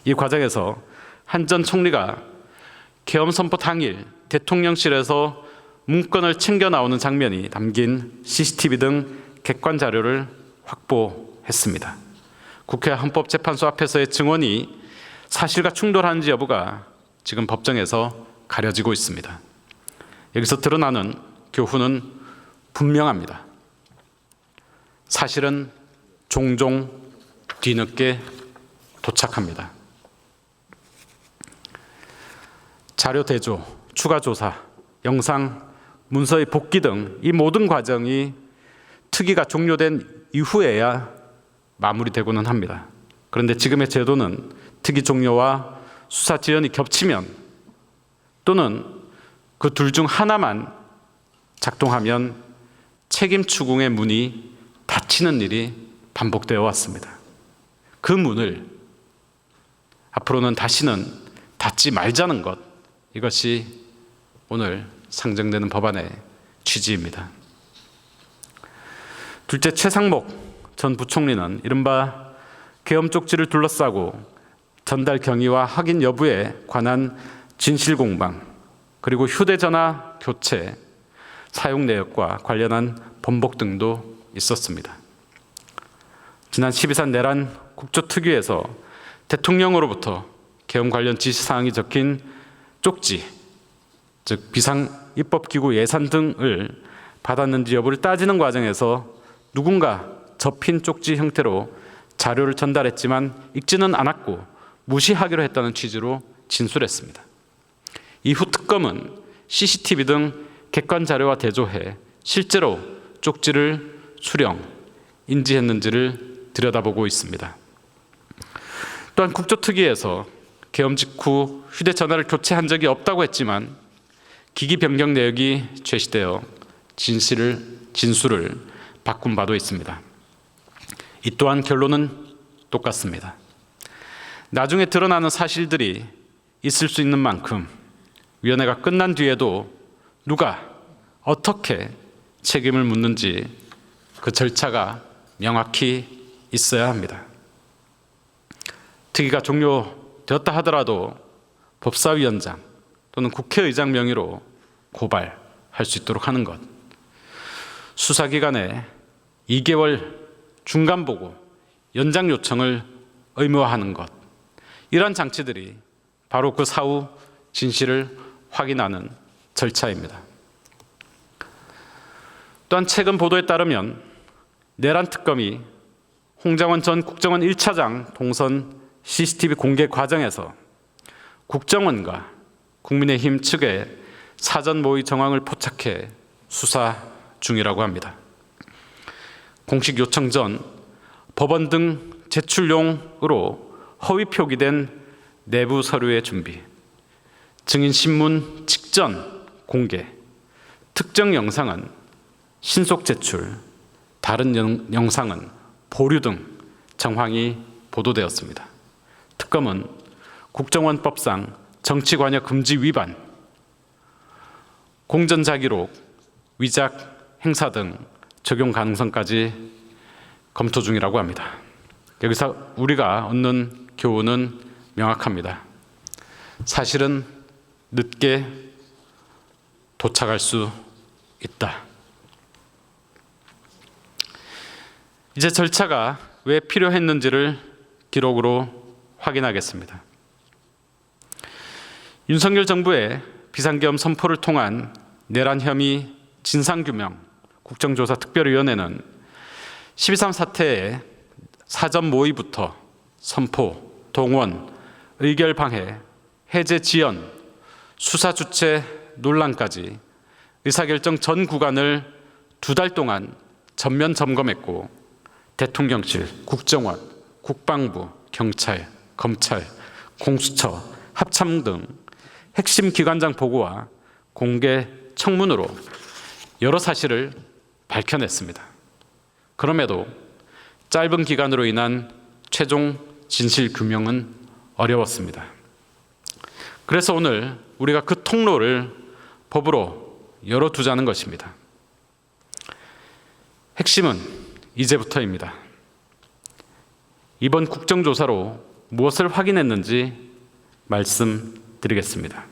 이 과정에서 한 전 총리가 계엄 선포 당일 대통령실에서 문건을 챙겨 나오는 장면이 담긴 CCTV 등 객관 자료를 확보했습니다. 국회 헌법재판소 앞에서의 증언이 사실과 충돌하는지 여부가 지금 법정에서 가려지고 있습니다. 여기서 드러나는 교훈은 분명합니다. 사실은 종종 뒤늦게 도착합니다. 자료 대조, 추가 조사, 영상, 문서의 복귀 등 이 모든 과정이 특위가 종료된 이후에야 마무리되고는 합니다. 그런데 지금의 제도는 특위 종료와 수사 지연이 겹치면 또는 그 둘 중 하나만 작동하면 책임 추궁의 문이 닫히는 일이 반복되어 왔습니다. 그 문을 앞으로는 다시는 닫지 말자는 것, 이것이 오늘 상정되는 법안의 취지입니다. 둘째, 최상목 전 부총리는 이른바 계엄 쪽지를 둘러싸고 전달 경위와 확인 여부에 관한 진실 공방, 그리고 휴대전화 교체, 사용 내역과 관련한 번복 등도 있었습니다. 지난 12.3 내란 국조특위에서 대통령으로부터 계엄 관련 지시사항이 적힌 쪽지, 즉 비상입법기구 예산 등을 받았는지 여부를 따지는 과정에서 누군가 접힌 쪽지 형태로 자료를 전달했지만 읽지는 않았고 무시하기로 했다는 취지로 진술했습니다. 이후 특검은 CCTV 등 객관 자료와 대조해 실제로 쪽지를 수령, 인지했는지를 들여다보고 있습니다. 또한 국조특위에서 계엄 직후 휴대전화를 교체한 적이 없다고 했지만 기기 변경 내역이 제시되어 진술을 바꾼 바도 있습니다. 이 또한 결론은 똑같습니다. 나중에 드러나는 사실들이 있을 수 있는 만큼 위원회가 끝난 뒤에도 누가 어떻게 책임을 묻는지 그 절차가 명확히 있어야 합니다. 특위가 종료되었다 하더라도 법사위원장 또는 국회의장 명의로 고발할 수 있도록 하는 것, 수사기간에 2개월 중간보고 연장 요청을 의무화하는 것, 이러한 장치들이 바로 그 사후 진실을 확인하는 절차입니다. 또한 최근 보도에 따르면 내란 특검이 홍장원 전 국정원 1차장 동선 CCTV 공개 과정에서 국정원과 국민의힘 측의 사전 모의 정황을 포착해 수사 중이라고 합니다. 공식 요청 전 법원 등 제출용으로 허위 표기된 내부 서류의 준비, 증인 신문 직전 공개, 특정 영상은 신속 제출, 다른 영상은 보류 등 정황이 보도되었습니다. 특검은 국정원법상 정치관여 금지 위반, 공전자기록, 위작 행사 등 적용 가능성까지 검토 중이라고 합니다. 여기서 우리가 얻는 교훈은 명확합니다. 사실은 늦게 도착할 수 있다. 이제 절차가 왜 필요했는지를 기록으로 확인하겠습니다. 윤석열 정부의 비상계엄 선포를 통한 내란 혐의 진상규명 국정조사특별위원회는 12.3 사태의 사전 모의부터 선포, 동원, 의결 방해, 해제 지연, 수사 주체 논란까지 의사결정 전 구간을 2달 동안 전면 점검했고 대통령실, 국정원, 국방부, 경찰, 검찰, 공수처, 합참 등 핵심 기관장 보고와 공개 청문으로 여러 사실을 밝혀냈습니다. 그럼에도 짧은 기간으로 인한 최종 진실 규명은 어려웠습니다. 그래서 오늘 우리가 그 통로를 법으로 열어두자는 것입니다. 핵심은 이제부터입니다. 이번 국정조사로 무엇을 확인했는지 말씀드리겠습니다.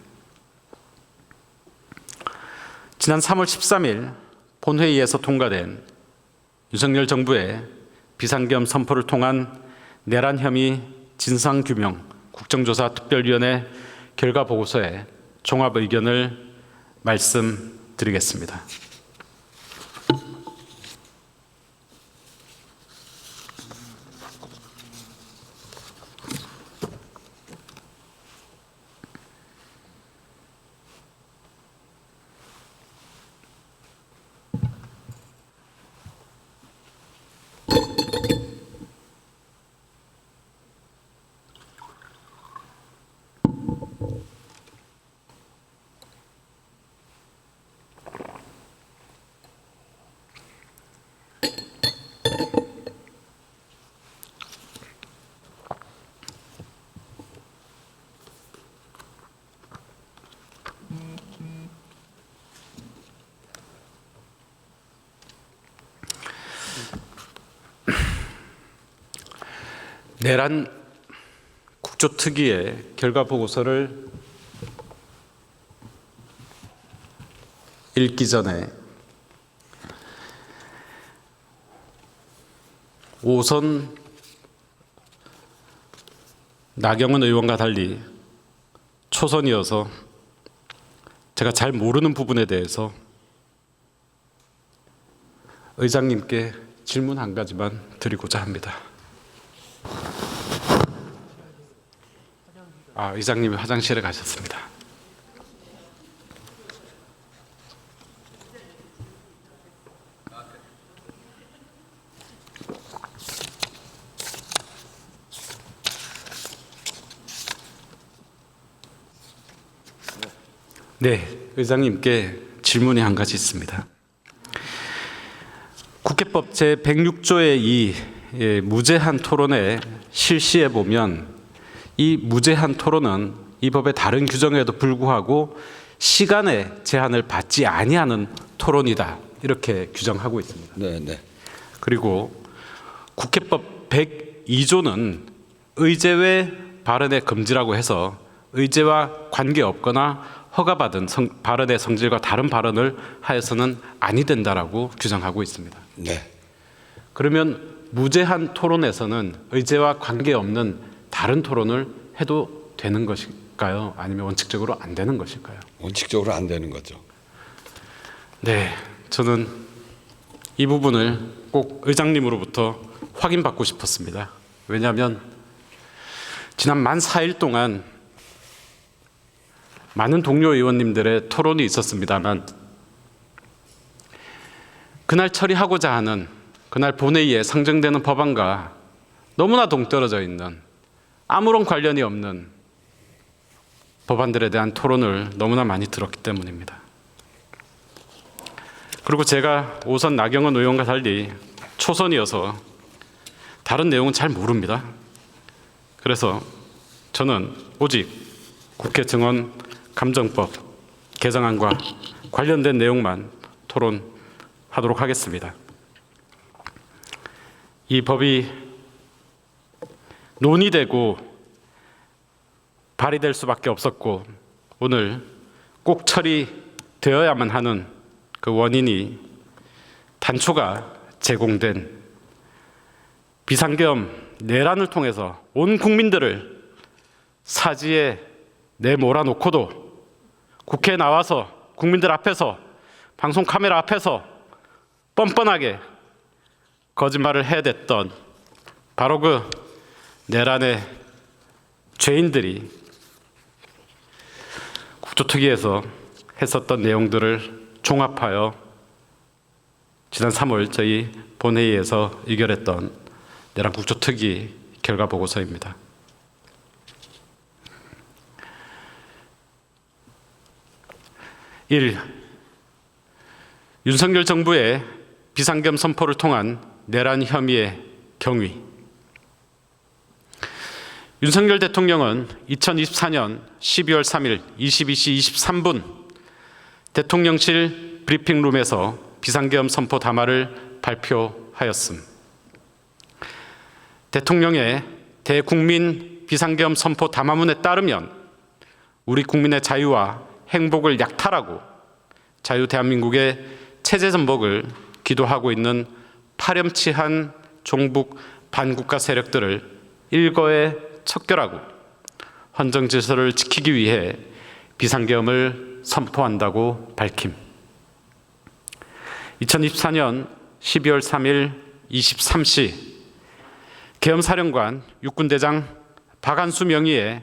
지난 3월 13일 본회의에서 통과된 윤석열 정부의 비상계엄 선포를 통한 내란 혐의 진상규명 국정조사특별위원회 결과 보고서의 종합 의견을 말씀드리겠습니다. 내란 국조특위의 결과 보고서를 읽기 전에 오선 나경원 의원과 달리 초선이어서 제가 잘 모르는 부분에 대해서 의장님께 질문 한 가지만 드리고자 합니다. 의장님이 화장실에 가셨습니다. 네, 의장님께 질문이 한 가지 있습니다. 국회법 제106조의 이 무제한 토론에 실시해 보면 이 무제한 토론은 이 법의 다른 규정에도 불구하고 시간의 제한을 받지 아니하는 토론이다 이렇게 규정하고 있습니다. 네. 그리고 국회법 102조는 의제외 발언의 금지라고 해서 의제와 관계없거나 허가받은 발언의 성질과 다른 발언을 하여서는 아니 된다라고 규정하고 있습니다. 네. 그러면 무제한 토론에서는 의제와 관계없는 다른 토론을 해도 되는 것일까요? 아니면 원칙적으로 안 되는 것일까요? 원칙적으로 안 되는 거죠. 네, 저는 이 부분을 꼭 의장님으로부터 확인받고 싶었습니다. 왜냐하면 지난 만 4일 동안 많은 동료 의원님들의 토론이 있었습니다만 그날 처리하고자 하는 그날 본회의에 상정되는 법안과 너무나 동떨어져 있는 아무런 관련이 없는 법안들에 대한 토론을 너무나 많이 들었기 때문입니다. 그리고 제가 오선 나경원 의원과 달리 초선이어서 다른 내용은 잘 모릅니다. 그래서 저는 오직 국회 증언 감정법 개정안과 관련된 내용만 토론하도록 하겠습니다. 이 법이 논의되고 발의될 수밖에 없었고 오늘 꼭 처리되어야만 하는 그 원인이 단초가 제공된 비상계엄 내란을 통해서 온 국민들을 사지에 내몰아놓고도 국회에 나와서 국민들 앞에서 방송 카메라 앞에서 뻔뻔하게 거짓말을 해댔던 바로 그 내란의 죄인들이 국조특위에서 했었던 내용들을 종합하여 지난 3월 저희 본회의에서 의결했던 내란 국조특위 결과 보고서입니다. 1. 윤석열 정부의 비상계엄 선포를 통한 내란 혐의의 경위. 윤석열 대통령은 2024년 12월 3일 22시 23분 대통령실 브리핑룸에서 비상계엄 선포 담화를 발표하였음. 대통령의 대국민 비상계엄 선포 담화문에 따르면 우리 국민의 자유와 행복을 약탈하고 자유 대한민국의 체제 전복을 기도하고 있는 파렴치한 종북 반국가 세력들을 일거에 척결하고 헌정 질서를 지키기 위해 비상계엄을 선포한다고 밝힘. 2024년 12월 3일 23시 계엄사령관 육군대장 박안수 명의의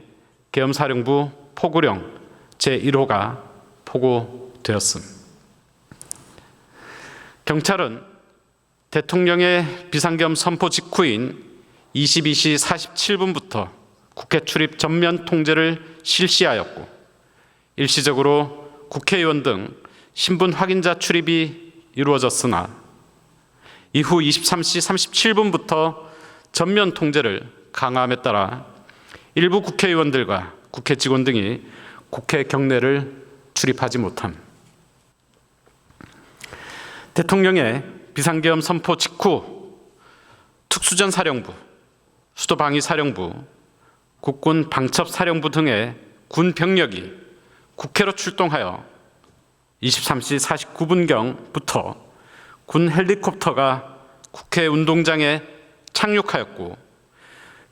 계엄사령부 포구령 제1호가 포고되었음. 경찰은 대통령의 비상계엄 선포 직후인 22시 47분부터 국회 출입 전면 통제를 실시하였고 일시적으로 국회의원 등 신분 확인자 출입이 이루어졌으나 이후 23시 37분부터 전면 통제를 강화함에 따라 일부 국회의원들과 국회 직원 등이 국회 경내를 출입하지 못함. 대통령의 비상계엄 선포 직후 특수전사령부, 수도방위사령부, 국군 방첩사령부 등의 군 병력이 국회로 출동하여 23시 49분경부터 군 헬리콥터가 국회 운동장에 착륙하였고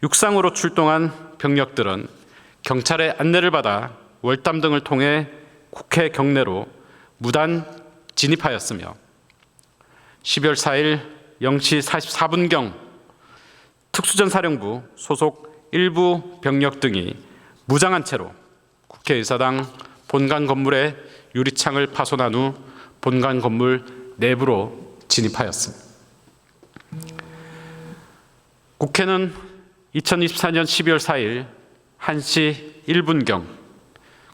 육상으로 출동한 병력들은 경찰의 안내를 받아 월담 등을 통해 국회 경내로 무단 진입하였으며 12월 4일 0시 44분경 특수전사령부 소속 일부 병력 등이 무장한 채로 국회의사당 본관 건물의 유리창을 파손한 후 본관 건물 내부로 진입하였습니다. 국회는 2024년 12월 4일 1시 1분경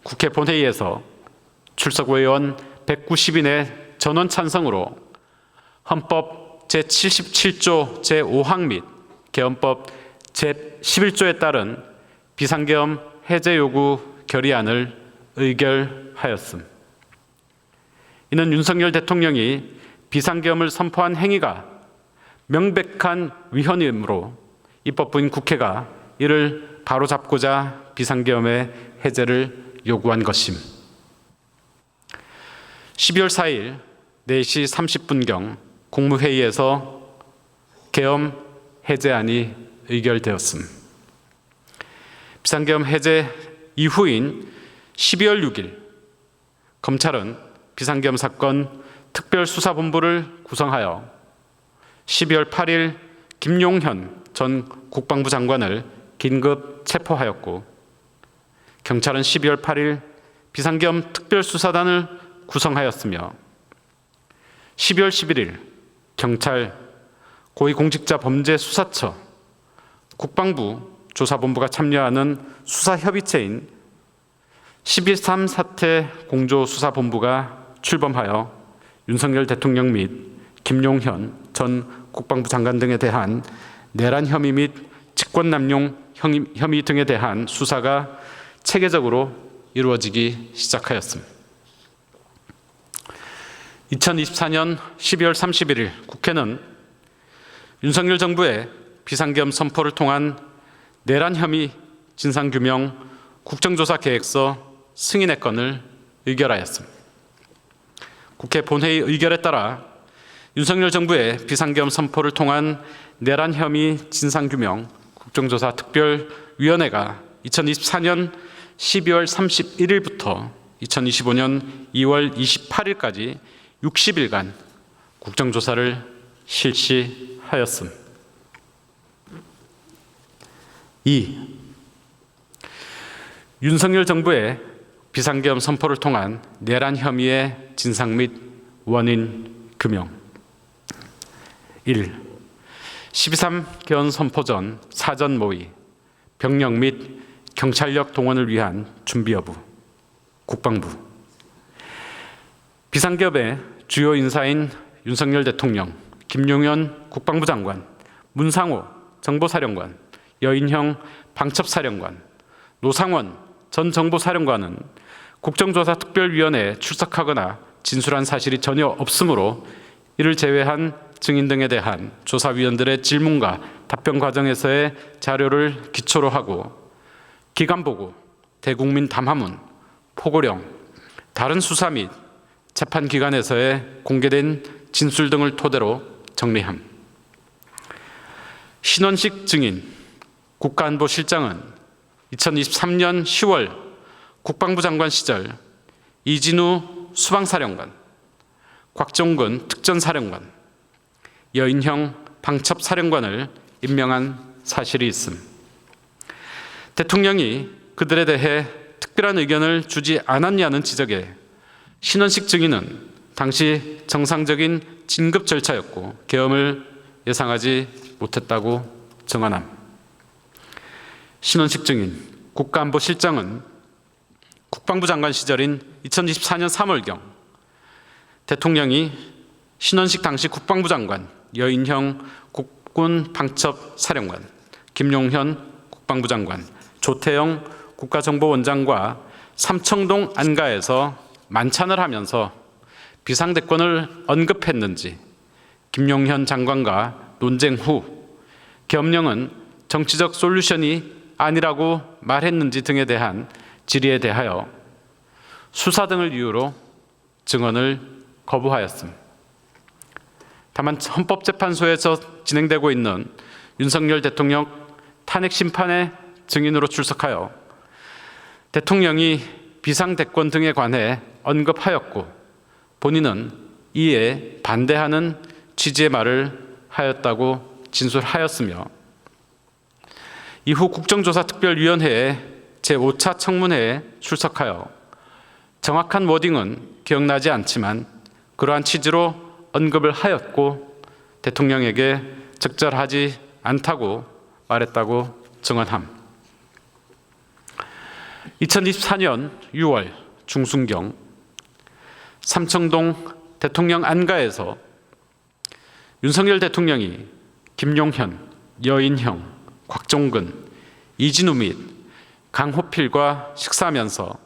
국회 본회의에서 출석 의원 190인의 전원 찬성으로 헌법 제77조 제5항 및 계엄법 제11조에 따른 비상계엄 해제 요구 결의안을 의결하였음. 이는 윤석열 대통령이 비상계엄을 선포한 행위가 명백한 위헌이므로 입법부인 국회가 이를 바로잡고자 비상계엄의 해제를 요구한 것임. 12월 4일 4시 30분경 국무회의에서 계엄 해제안이 의결되었음. 비상계엄 해제 이후인 12월 6일 검찰은 비상계엄 사건 특별수사본부를 구성하여 12월 8일 김용현 전 국방부 장관을 긴급 체포하였고 경찰은 12월 8일 비상계엄 특별수사단을 구성하였으며 12월 11일 경찰 고위공직자범죄수사처 국방부 조사본부가 참여하는 수사협의체인 12.3 사태 공조수사본부가 출범하여 윤석열 대통령 및 김용현 전 국방부 장관 등에 대한 내란 혐의 및 직권남용 혐의 등에 대한 수사가 체계적으로 이루어지기 시작하였습니다. 2024년 12월 31일 국회는 윤석열 정부의 비상계엄 선포를 통한 내란 혐의 진상규명 국정조사 계획서 승인의 건을 의결하였습니다. 국회 본회의 의결에 따라 윤석열 정부의 비상계엄 선포를 통한 내란 혐의 진상규명 국정조사 특별위원회가 2024년 12월 31일부터 2025년 2월 28일까지 60일간 국정조사를 실시하였음. 2. 윤석열 정부의 비상계엄 선포를 통한 내란 혐의의 진상 및 원인 규명. 1. 12.3 개헌 선포 전 사전 모의, 병력 및 경찰력 동원을 위한 준비 여부. 국방부. 비상계엄의 주요 인사인 윤석열 대통령, 김용현 국방부 장관, 문상호 정보사령관, 여인형 방첩사령관, 노상원 전 정보사령관은 국정조사 특별위원회에 출석하거나 진술한 사실이 전혀 없으므로 이를 제외한 증인 등에 대한 조사위원들의 질문과 답변 과정에서의 자료를 기초로 하고 기간보고, 대국민 담화문, 포고령, 다른 수사 및 재판 기관에서의 공개된 진술 등을 토대로 정리함. 신원식 증인, 국가안보실장은 2023년 10월 국방부 장관 시절 이진우 수방사령관, 곽종근 특전사령관, 여인형 방첩사령관을 임명한 사실이 있음. 대통령이 그들에 대해 특별한 의견을 주지 않았냐는 지적에 신원식 증인은 당시 정상적인 진급 절차였고 계엄을 예상하지 못했다고 증언함. 신원식 증인, 국가안보실장은 국방부 장관 시절인 2024년 3월경 대통령이 신원식 당시 국방부 장관, 여인형 국군 방첩사령관, 김용현 국방부 장관, 조태영 국가정보원장과 삼청동 안가에서 만찬을 하면서 비상대권을 언급했는지, 김용현 장관과 논쟁 후 계엄령은 정치적 솔루션이 아니라고 말했는지 등에 대한 질의에 대하여 수사 등을 이유로 증언을 거부하였음. 다만 헌법재판소에서 진행되고 있는 윤석열 대통령 탄핵 심판의 증인으로 출석하여 대통령이 비상대권 등에 관해 언급하였고 본인은 이에 반대하는 취지의 말을 하였다고 진술하였으며 이후 국정조사특별위원회의 제5차 청문회에 출석하여 정확한 워딩은 기억나지 않지만 그러한 취지로 언급을 하였고 대통령에게 적절하지 않다고 말했다고 증언함. 2024년 6월 중순경 삼청동 대통령 안가에서 윤석열 대통령이 김용현, 여인형, 곽종근, 이진우 및 강호필과 식사하면서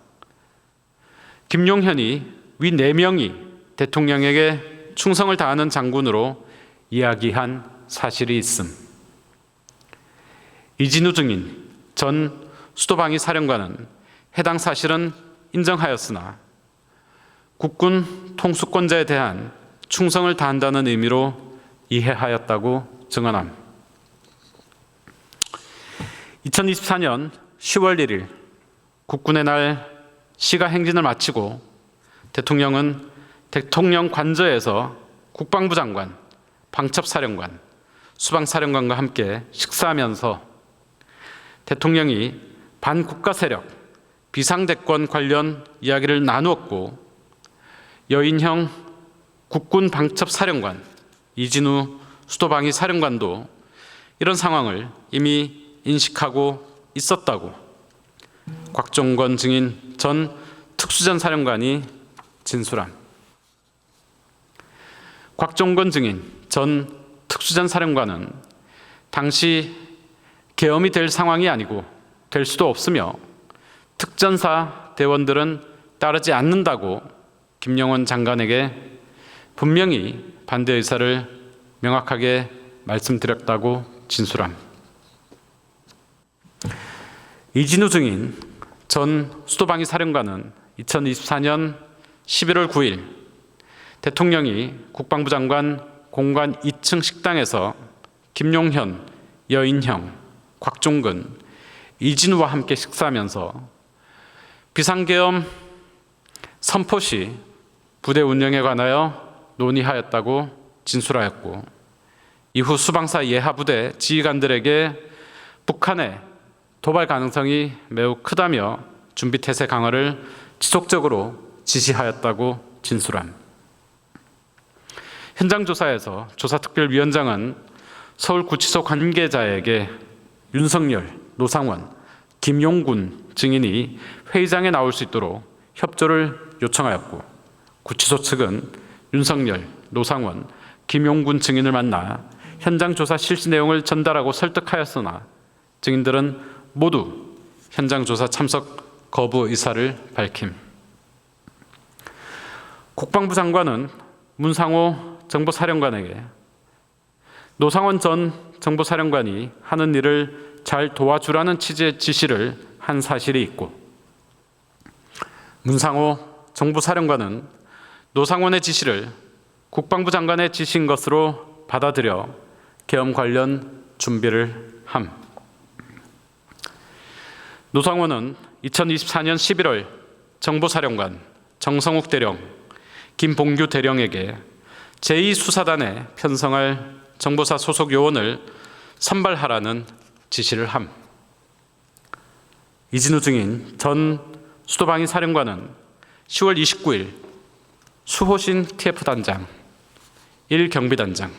김용현이 위 4명이 대통령에게 충성을 다하는 장군으로 이야기한 사실이 있음. 이진우 증인 전 수도방위 사령관은 해당 사실은 인정하였으나 국군 통수권자에 대한 충성을 다한다는 의미로 이해하였다고 증언함. 2024년 10월 1일 국군의 날 시가 행진을 마치고 대통령은 대통령 관저에서 국방부 장관, 방첩사령관, 수방사령관과 함께 식사하면서 대통령이 반국가 세력, 비상대권 관련 이야기를 나누었고 여인형 국군 방첩사령관, 이진우 수도방위 사령관도 이런 상황을 이미 인식하고 있었다고 곽종건 증인 전 특수전 사령관이 진술함. 곽종건 증인 전 특수전 사령관은 당시 계엄이 될 상황이 아니고 될 수도 없으며 특전사 대원들은 따르지 않는다고 김영원 장관에게 분명히 반대 의사를 명확하게 말씀드렸다고 진술함. 이진우 증인 전 수도방위 사령관은 2024년 11월 9일 대통령이 국방부 장관 공관 2층 식당에서 김용현, 여인형, 곽종근, 이진우와 함께 식사하면서 비상계엄 선포 시 부대 운영에 관하여 논의하였다고 진술하였고, 이후 수방사 예하부대 지휘관들에게 북한의 도발 가능성이 매우 크다며 준비태세 강화를 지속적으로 지시하였다고 진술함. 현장 조사에서 조사특별위원장은 서울구치소 관계자에게 윤석열, 노상원, 김용군 증인이 회의장에 나올 수 있도록 협조를 요청하였고, 구치소 측은 윤석열, 노상원, 김용군 증인을 만나 현장 조사 실시 내용을 전달하고 설득하였으나 증인들은 모두 현장 조사 참석 거부 의사를 밝힘. 국방부 장관은 문상호 정보사령관에게 노상원 전 정보사령관이 하는 일을 잘 도와주라는 취지의 지시를 한 사실이 있고, 문상호 정보사령관은 노상원의 지시를 국방부 장관의 지시인 것으로 받아들여 계엄 관련 준비를 함. 노상원은 2024년 11월 정보사령관 정성욱 대령, 김봉규 대령에게 제2수사단에 편성할 정보사 소속 요원을 선발하라는 지시를 함. 이진우 증인 전 수도방위 사령관은 10월 29일 수호신 TF단장, 1경비단장,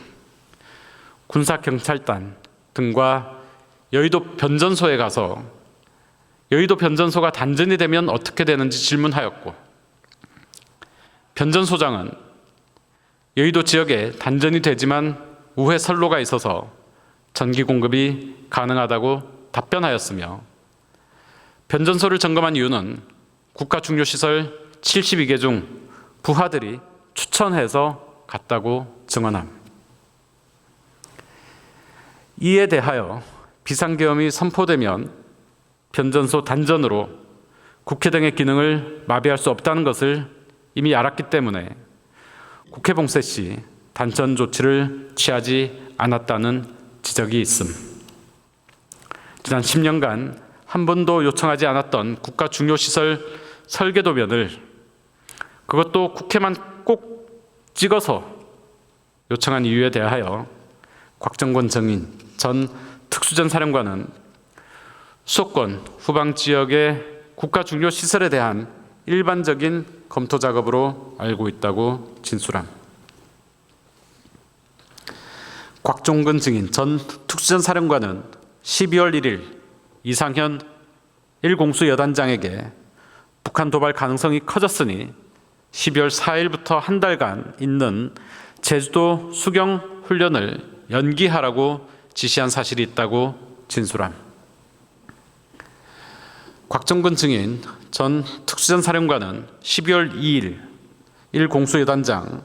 군사경찰단 등과 여의도 변전소에 가서 여의도 변전소가 단전이 되면 어떻게 되는지 질문하였고, 변전소장은 여의도 지역에 단전이 되지만 우회 선로가 있어서 전기 공급이 가능하다고 답변하였으며, 변전소를 점검한 이유는 국가 중요시설 72개 중 부하들이 추천해서 갔다고 증언함. 이에 대하여 비상계엄이 선포되면 변전소 단전으로 국회 등의 기능을 마비할 수 없다는 것을 이미 알았기 때문에 국회 봉쇄 시 단전 조치를 취하지 않았다는 지적이 있음. 지난 10년간 한 번도 요청하지 않았던 국가 중요시설 설계도면을, 그것도 국회만 꼭 찍어서 요청한 이유에 대하여 곽정권 정인 전 특수전 사령관은 수도권 후방 지역의 국가 중요 시설에 대한 일반적인 검토 작업으로 알고 있다고 진술함. 곽종근 증인 전 특수전 사령관은 12월 1일 이상현 1공수 여단장에게 북한 도발 가능성이 커졌으니 12월 4일부터 한 달간 있는 제주도 수경 훈련을 연기하라고 지시한 사실이 있다고 진술함. 곽정근 증인 전 특수전 사령관은 12월 2일 1공수 여단장,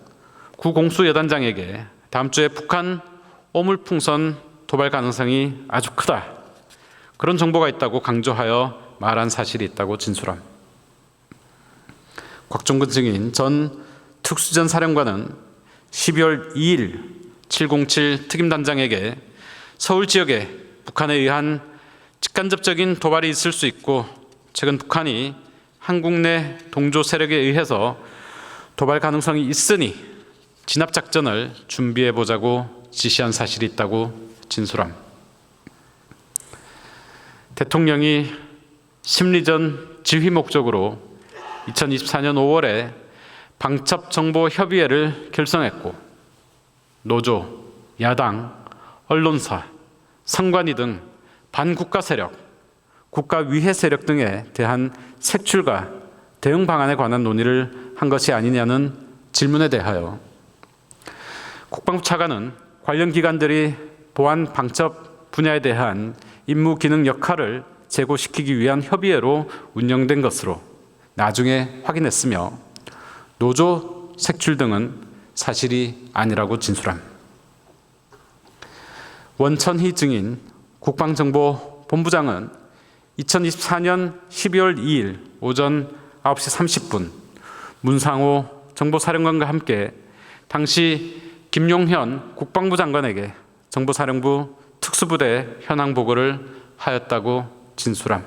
9공수 여단장에게 다음 주에 북한 오물풍선 도발 가능성이 아주 크다, 그런 정보가 있다고 강조하여 말한 사실이 있다고 진술함. 곽종근 증인 전 특수전 사령관은 12월 2일 707 특임단장에게 서울 지역에 북한에 의한 직간접적인 도발이 있을 수 있고, 최근 북한이 한국 내 동조 세력에 의해서 도발 가능성이 있으니 진압작전을 준비해보자고 지시한 사실이 있다고 진술함. 대통령이 심리전 지휘 목적으로 2024년 5월에 방첩정보협의회를 결성했고, 노조, 야당, 언론사, 선관위 등 반국가 세력, 국가 위해 세력 등에 대한 색출과 대응 방안에 관한 논의를 한 것이 아니냐는 질문에 대하여 국방부 차관은 관련 기관들이 보안 방첩 분야에 대한 임무 기능 역할을 제고시키기 위한 협의회로 운영된 것으로 나중에 확인했으며, 노조 색출 등은 사실이 아니라고 진술함. 원천희 증인 국방정보본부장은 2024년 12월 2일 오전 9시 30분 문상호 정보사령관과 함께 당시 김용현 국방부 장관에게 정보사령부 특수부대 현황 보고를 하였다고 진술함.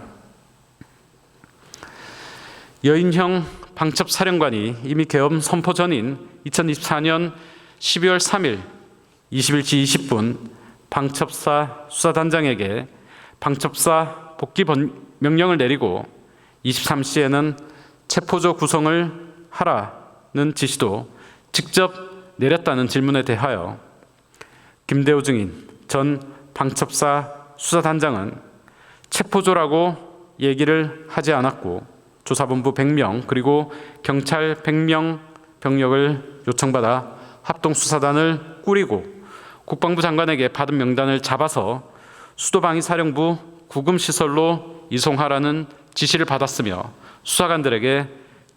여인형 방첩사령관이 이미 계엄 선포 전인 2024년 12월 3일 21시 20분 방첩사 수사단장에게 방첩사 복귀 명령을 내리고 23시에는 체포조 구성을 하라는 지시도 직접 내렸다는 질문에 대하여 김대우 증인 전 방첩사 수사단장은 체포조라고 얘기를 하지 않았고 조사본부 100명 그리고 경찰 100명 병력을 요청받아 합동수사단을 꾸리고 국방부 장관에게 받은 명단을 잡아서 수도방위사령부 구금시설로 이송하라는 지시를 받았으며 수사관들에게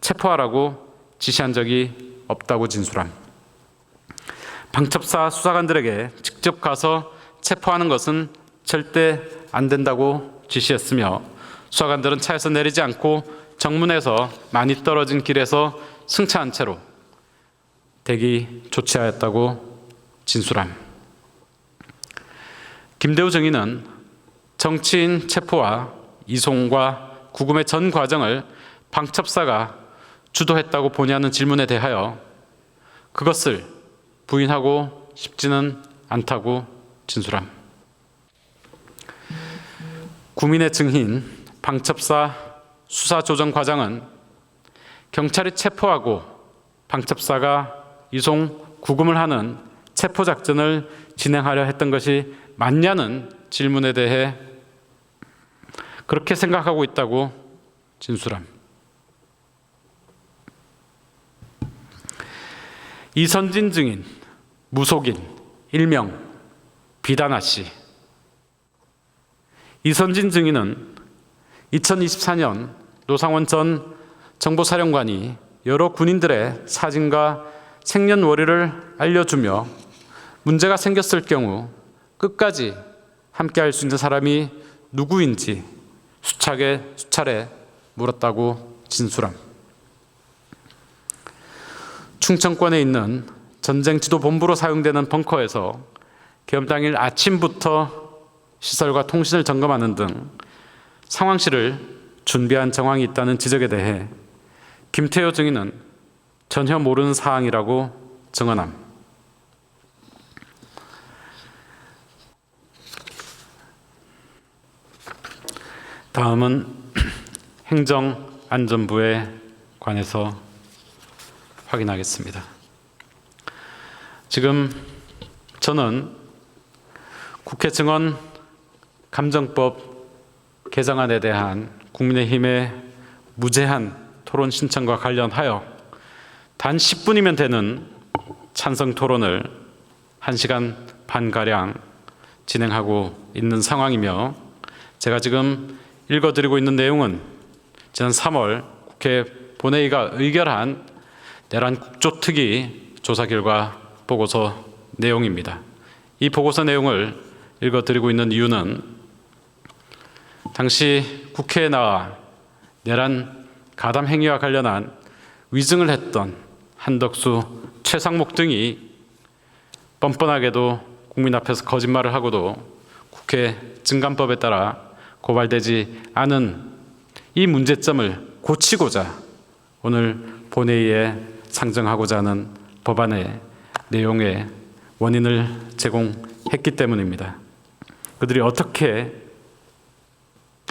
체포하라고 지시한 적이 없다고 진술함. 방첩사 수사관들에게 직접 가서 체포하는 것은 절대 안 된다고 지시했으며 수사관들은 차에서 내리지 않고 정문에서 많이 떨어진 길에서 승차한 채로 대기 조치하였다고 진술함. 김대우 증인은 정치인 체포와 이송과 구금의 전 과정을 방첩사가 주도했다고 보냐는 질문에 대하여 그것을 부인하고 싶지는 않다고 진술함. 구민의 증인 방첩사 수사 조정 과정은 경찰이 체포하고 방첩사가 이송 구금을 하는 체포 작전을 진행하려 했던 것이 맞냐는 질문에 대해 그렇게 생각하고 있다고 진술함. 이선진 증인, 무속인, 일명 비다나 씨. 이선진 증인은 2024년 노상원 전 정보사령관이 여러 군인들의 사진과 생년월일을 알려주며 문제가 생겼을 경우 끝까지 함께할 수 있는 사람이 누구인지 수차례 물었다고 진술함. 충청권에 있는 전쟁지도본부로 사용되는 벙커에서 계엄 당일 아침부터 시설과 통신을 점검하는 등 상황실을 준비한 정황이 있다는 지적에 대해 김태효 증인은 전혀 모르는 사항이라고 증언함. 다음은 행정안전부에 관해서 확인하겠습니다. 지금 저는 국회 증언 감정법 개정안에 대한 국민의힘의 무제한 토론 신청과 관련하여 단 10분이면 되는 찬성 토론을 1시간 반가량 진행하고 있는 상황이며 제가 지금 읽어드리고 있는 내용은 지난 3월 국회 본회의가 의결한 내란 국조특위 조사 결과 보고서 내용입니다. 이 보고서 내용을 읽어드리고 있는 이유는 당시 국회에 나와 내란 가담 행위와 관련한 위증을 했던 한덕수, 최상목 등이 뻔뻔하게도 국민 앞에서 거짓말을 하고도 국회 증감법에 따라 고발되지 않은 이 문제점을 고치고자 오늘 본회의에 상정하고자 하는 법안의 내용의 원인을 제공했기 때문입니다. 그들이 어떻게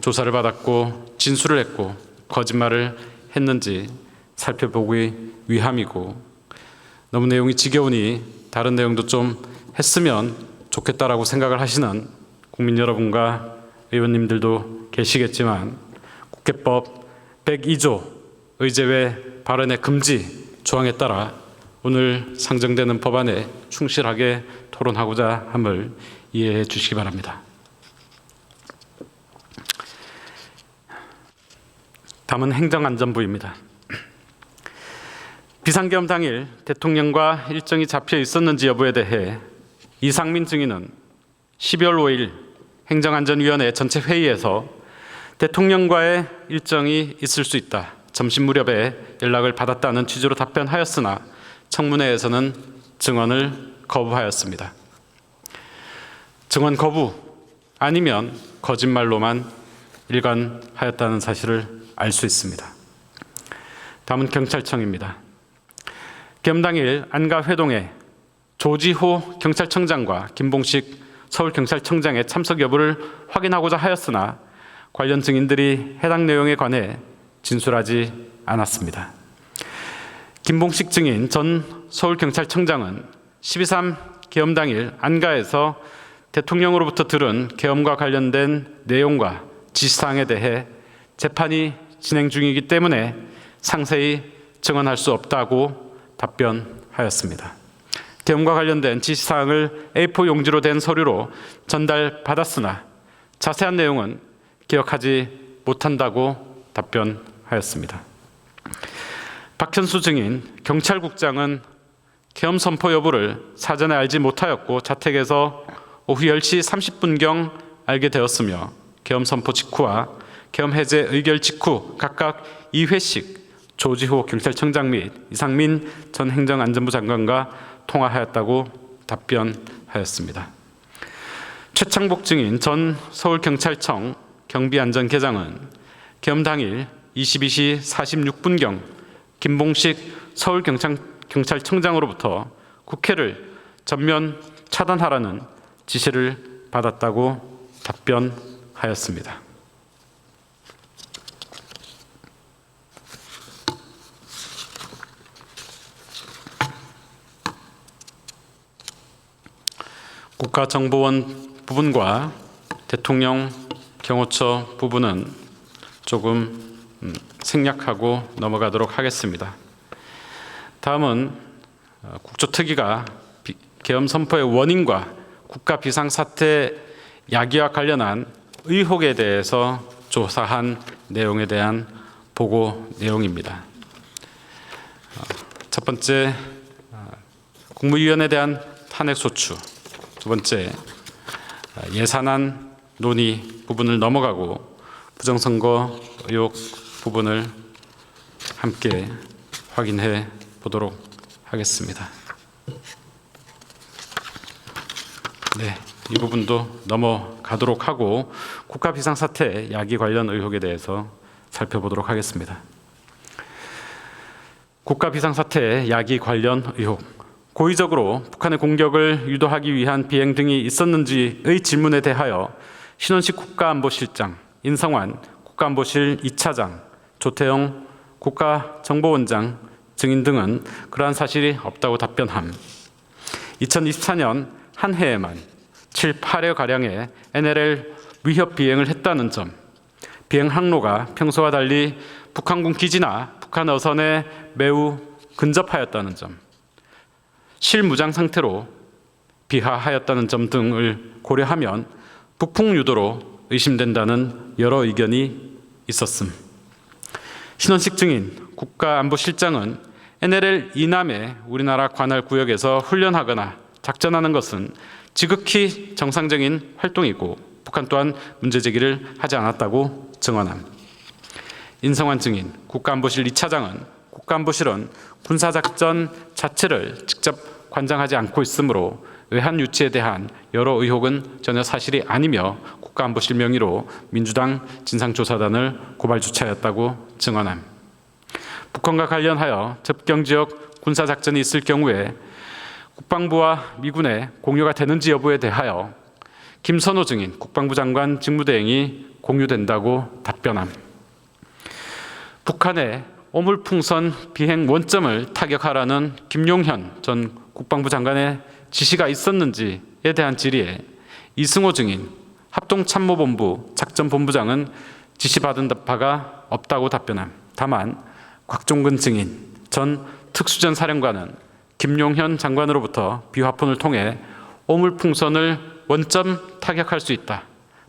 조사를 받았고 진술을 했고 거짓말을 했는지 살펴보기 위함이고 너무 내용이 지겨우니 다른 내용도 좀 했으면 좋겠다라고 생각을 하시는 국민 여러분과 의원님들도 계시겠지만 국회법 102조 의제외 발언의 금지 조항에 따라 오늘 상정되는 법안에 충실하게 토론하고자 함을 이해해 주시기 바랍니다. 다음은 행정안전부입니다. 비상계엄 당일 대통령과 일정이 잡혀 있었는지 여부에 대해 이상민 증인은 12월 5일 행정안전위원회 전체 회의에서 대통령과의 일정이 있을 수 있다. 점심 무렵에 연락을 받았다는 취지로 답변하였으나 청문회에서는 증언을 거부하였습니다. 증언 거부 아니면 거짓말로만 일관하였다는 사실을 알 수 있습니다. 다음은 경찰청입니다. 계엄 당일 안가 회동에 조지호 경찰청장과 김봉식 서울경찰청장의 참석 여부를 확인하고자 하였으나 관련 증인들이 해당 내용에 관해 진술하지 않았습니다. 김봉식 증인 전 서울경찰청장은 12.3 계엄 당일 안가에서 대통령으로부터 들은 계엄과 관련된 내용과 지시사항에 대해 재판이 진행 중이기 때문에 상세히 증언할 수 없다고 답변하였습니다. 계엄과 관련된 지시사항을 A4 용지로 된 서류로 전달받았으나 자세한 내용은 기억하지 못한다고 답변하였습니다. 박현수 증인 경찰국장은 계엄 선포 여부를 사전에 알지 못하였고 자택에서 오후 10시 30분경 알게 되었으며 계엄 선포 직후와 계엄 해제 의결 직후 각각 2회씩 조지호 경찰청장 및 이상민 전 행정안전부 장관과 통화하였다고 답변하였습니다. 최창복 증인 전 서울경찰청 경비안전계장은 계엄 당일 22시 46분경 김봉식 서울경찰청장으로부터 국회를 전면 차단하라는 지시를 받았다고 답변하였습니다. 국가정보원 부분과 대통령 경호처 부분은 조금 생략하고 넘어가도록 하겠습니다. 다음은 국조특위가 계엄 선포의 원인과 국가 비상사태 야기와 관련한 의혹에 대해서 조사한 내용에 대한 보고 내용입니다. 첫 번째, 국무위원에 대한 탄핵소추. 두 번째, 예산안 논의 부분을 넘어가고 부정선거 의혹 부분을 함께 확인해 보도록 하겠습니다. 네, 이 부분도 넘어가도록 하고 국가 비상사태 야기 관련 의혹에 대해서 살펴보도록 하겠습니다. 국가 비상사태 야기 관련 의혹. 고의적으로 북한의 공격을 유도하기 위한 비행 등이 있었는지의 질문에 대하여 신원식 국가안보실장, 인성환 국가안보실 2차장, 조태영 국가정보원장 증인 등은 그러한 사실이 없다고 답변함. 2024년 한 해에만 7, 8회가량의 NLL 위협 비행을 했다는 점, 비행 항로가 평소와 달리 북한군 기지나 북한 어선에 매우 근접하였다는 점, 실무장 상태로 비하하였다는 점 등을 고려하면 북풍 유도로 의심된다는 여러 의견이 있었음. 신원식 증인 국가안보실장은 NLL 이남의 우리나라 관할 구역에서 훈련하거나 작전하는 것은 지극히 정상적인 활동이고 북한 또한 문제 제기를 하지 않았다고 증언함. 인성환 증인 국가안보실 2차장은 국가안보실은 군사작전 자체를 직접 관장하지 않고 있으므로 외환 유치에 대한 여러 의혹은 전혀 사실이 아니며 국가안보실 명의로 민주당 진상조사단을 고발 조치하였다고 증언함. 북한과 관련하여 접경지역 군사작전이 있을 경우에 국방부와 미군의 공유가 되는지 여부에 대하여 김선호 증인 국방부 장관 직무대행이 공유된다고 답변함. 북한의 오물풍선 비행 원점을 타격하라는 김용현 전 국방부 장관의 지시가 있었는지에 대한 질의에 이승호 증인 합동참모본부 작전본부장은 지시받은 바가 없다고 답변함. 다만 곽종근 증인 전 특수전 사령관은 김용현 장관으로부터 비화폰을 통해 오물풍선을 원점 타격할 수 있다.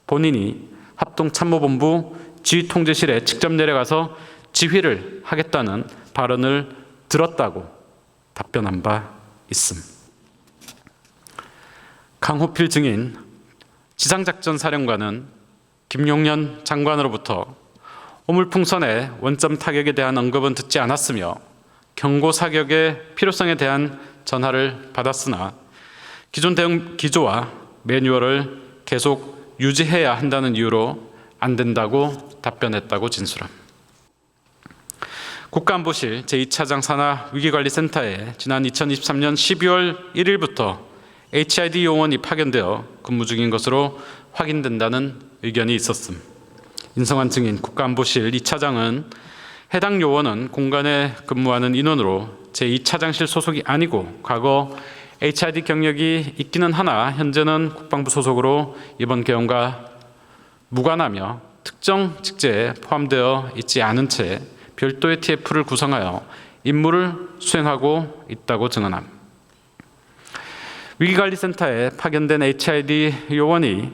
본인이 합동참모본부 지휘통제실에 직접 내려가서 지휘를 하겠다는 발언을 들었다고 답변한 바 있음. 강호필 증인 지상작전사령관은 김용현 장관으로부터 오물풍선의 원점 타격에 대한 언급은 듣지 않았으며 경고 사격의 필요성에 대한 전화를 받았으나 기존 대응 기조와 매뉴얼을 계속 유지해야 한다는 이유로 안 된다고 답변했다고 진술함. 국가안보실 제2차장 산하 위기관리센터에 지난 2023년 12월 1일부터 HID 요원이 파견되어 근무 중인 것으로 확인된다는 의견이 있었음. 인성환 증인 국가안보실 2차장은 해당 요원은 공간에 근무하는 인원으로 제2차장실 소속이 아니고 과거 HID 경력이 있기는 하나 현재는 국방부 소속으로 이번 개헌과 무관하며 특정 직제에 포함되어 있지 않은 채 별도의 TF를 구성하여 임무를 수행하고 있다고 증언함. 위기관리센터에 파견된 HID 요원이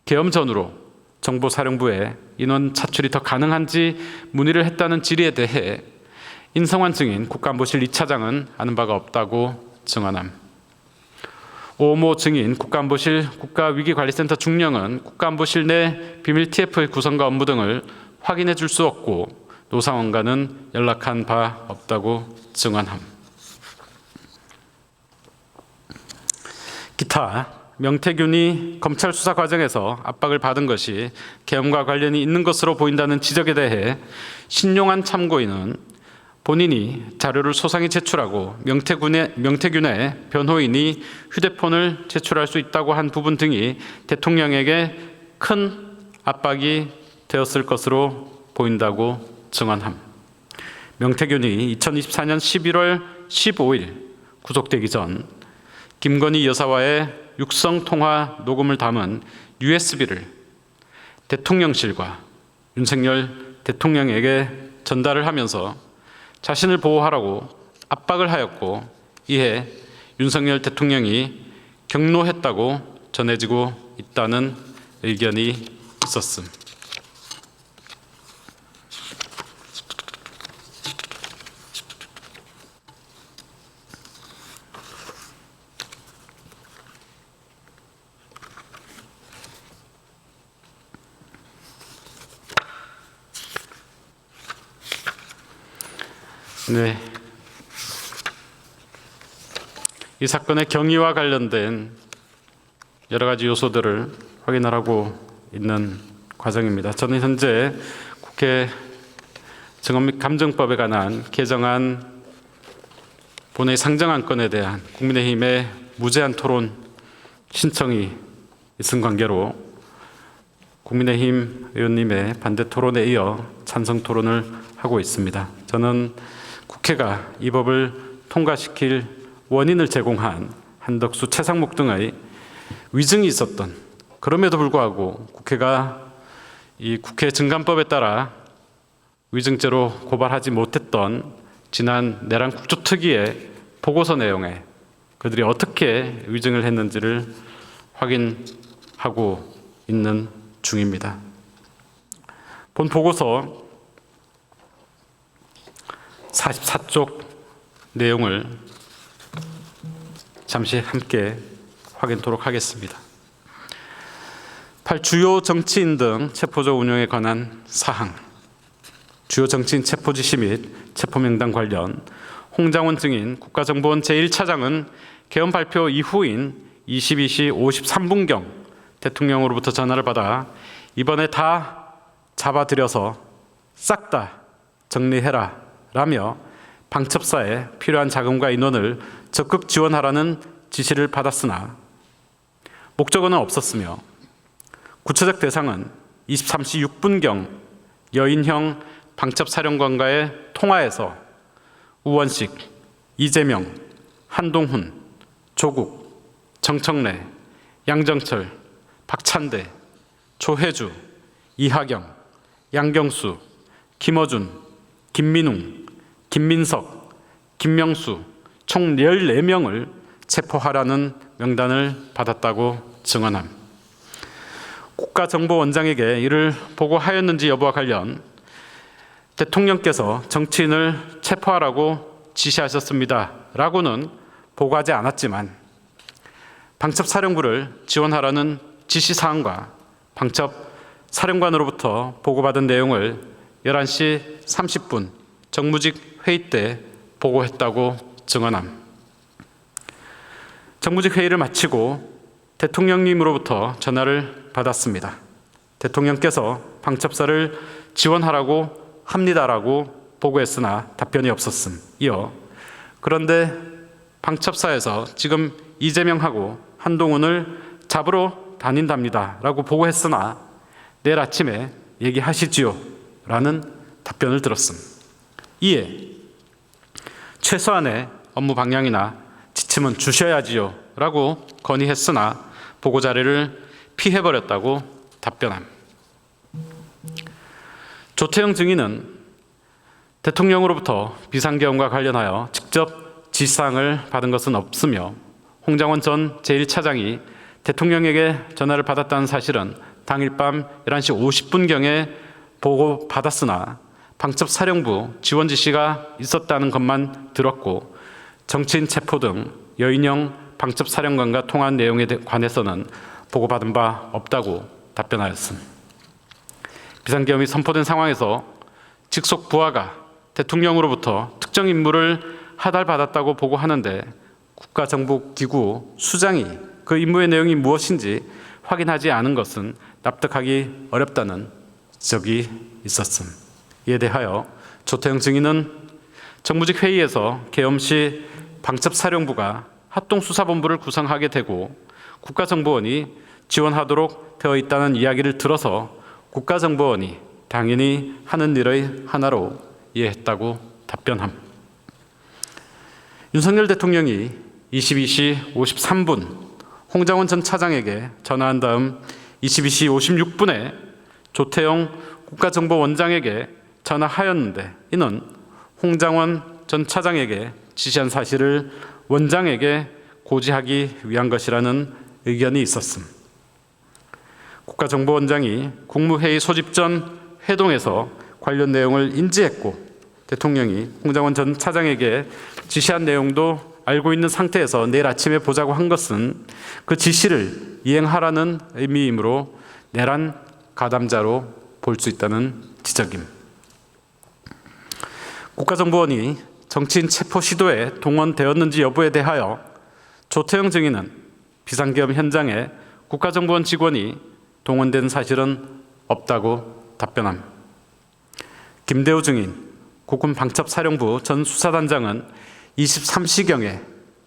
계엄 전후로 정보사령부에 인원 차출이 더 가능한지 문의를 했다는 질의에 대해 인성환 증인 국가안보실 2차장은 아는 바가 없다고 증언함. 오모 증인 국가안보실 국가위기관리센터 중령은 국가안보실 내 비밀 TF의 구성과 업무 등을 확인해 줄 수 없고 노상원과는 연락한 바 없다고 증언함. 기타 명태균이 검찰 수사 과정에서 압박을 받은 것이 계엄과 관련이 있는 것으로 보인다는 지적에 대해 신용한 참고인은 본인이 자료를 소상히 제출하고 명태균의 변호인이 휴대폰을 제출할 수 있다고 한 부분 등이 대통령에게 큰 압박이 되었을 것으로 보인다고 증언함. 명태균이 2024년 11월 15일 구속되기 전 김건희 여사와의 육성 통화 녹음을 담은 USB를 대통령실과 윤석열 대통령에게 전달을 하면서 자신을 보호하라고 압박을 하였고 이에 윤석열 대통령이 경로했다고 전해지고 있다는 의견이 있었음. 네. 이 사건의 경위와 관련된 여러 가지 요소들을 확인하고 있는 과정입니다. 저는 현재 국회 증언 및 감정법에 관한 개정안 본회의 상정안건에 대한 국민의힘의 무제한 토론 신청이 있은 관계로 국민의힘 의원님의 반대 토론에 이어 찬성 토론을 하고 있습니다. 저는 국회가 이 법을 통과시킬 원인을 제공한 한덕수, 최상목 등의 위증이 있었던, 그럼에도 불구하고 국회가 이 국회 증감법에 따라 위증죄로 고발하지 못했던 지난 내란 국조특위의 보고서 내용에 그들이 어떻게 위증을 했는지를 확인하고 있는 중입니다. 본 보고서 44쪽 내용을 잠시 함께 확인토록 하겠습니다. 8. 주요 정치인 등 체포조 운영에 관한 사항, 주요 정치인 체포 지시 및 체포 명단 관련 홍장원 증인 국가정보원 제1차장은 개헌 발표 이후인 22시 53분경 대통령으로부터 전화를 받아 이번에 다 잡아들여서 싹 다 정리해라 라며 방첩사에 필요한 자금과 인원을 적극 지원하라는 지시를 받았으나 목적어는 없었으며 구체적 대상은 23시 6분경 여인형 방첩사령관과의 통화에서 우원식, 이재명, 한동훈, 조국, 정청래, 양정철, 박찬대, 조혜주, 이하경, 양경수, 김어준, 김민웅, 김민석, 김명수 총 14명을 체포하라는 명단을 받았다고 증언함. 국가정보원장에게 이를 보고하였는지 여부와 관련 대통령께서 정치인을 체포하라고 지시하셨습니다 라고는 보고하지 않았지만 방첩사령부를 지원하라는 지시사항과 방첩사령관으로부터 보고받은 내용을 11시 30분 정무직 회의 때 보고했다고 증언함. 정무직 회의를 마치고 대통령님으로부터 전화를 받았습니다. 대통령께서 방첩사를 지원하라고 합니다라고 보고했으나 답변이 없었음. 이어 그런데 방첩사에서 지금 이재명하고 한동훈을 잡으러 다닌답니다 라고 보고했으나 내일 아침에 얘기하시지요 라는 답변을 들었음. 이에 최소한의 업무 방향이나 지침은 주셔야지요 라고 건의했으나 보고자리를 피해버렸다고 답변함. 조태영 증인은 대통령으로부터 비상계엄과 관련하여 직접 지시사항을 받은 것은 없으며 홍장원 전 제1차장이 대통령에게 전화를 받았다는 사실은 당일 밤 11시 50분경에 보고받았으나 방첩사령부 지원 지시가 있었다는 것만 들었고 정치인 체포 등 여인영 방첩사령관과 통화한 내용에 관해서는 보고받은 바 없다고 답변하였습니다. 비상계엄이 선포된 상황에서 직속 부하가 대통령으로부터 특정 임무를 하달받았다고 보고하는데 국가정보기구 수장이 그 임무의 내용이 무엇인지 확인하지 않은 것은 납득하기 어렵다는 지적이 있었음. 이에 대하여 조태영 증인은 정무직 회의에서 계엄 시 방첩사령부가 합동수사본부를 구성하게 되고 국가정보원이 지원하도록 되어 있다는 이야기를 들어서 국가정보원이 당연히 하는 일의 하나로 이해했다고 답변함. 윤석열 대통령이 22시 53분 홍장원 전 차장에게 전화한 다음 22시 56분에 조태영 국가정보원장에게 전화하였는데 이는 홍장원 전 차장에게 지시한 사실을 원장에게 고지하기 위한 것이라는 의견이 있었음. 국가정보원장이 국무회의 소집 전 회동에서 관련 내용을 인지했고 대통령이 홍장원 전 차장에게 지시한 내용도 알고 있는 상태에서 내일 아침에 보자고 한 것은 그 지시를 이행하라는 의미이므로 내란 가담자로 볼 수 있다는 지적임. 국가정보원이 정치인 체포 시도에 동원되었는지 여부에 대하여 조태영 증인은 비상계엄 현장에 국가정보원 직원이 동원된 사실은 없다고 답변함. 김대우 증인, 국군 방첩사령부 전 수사단장은 23시경에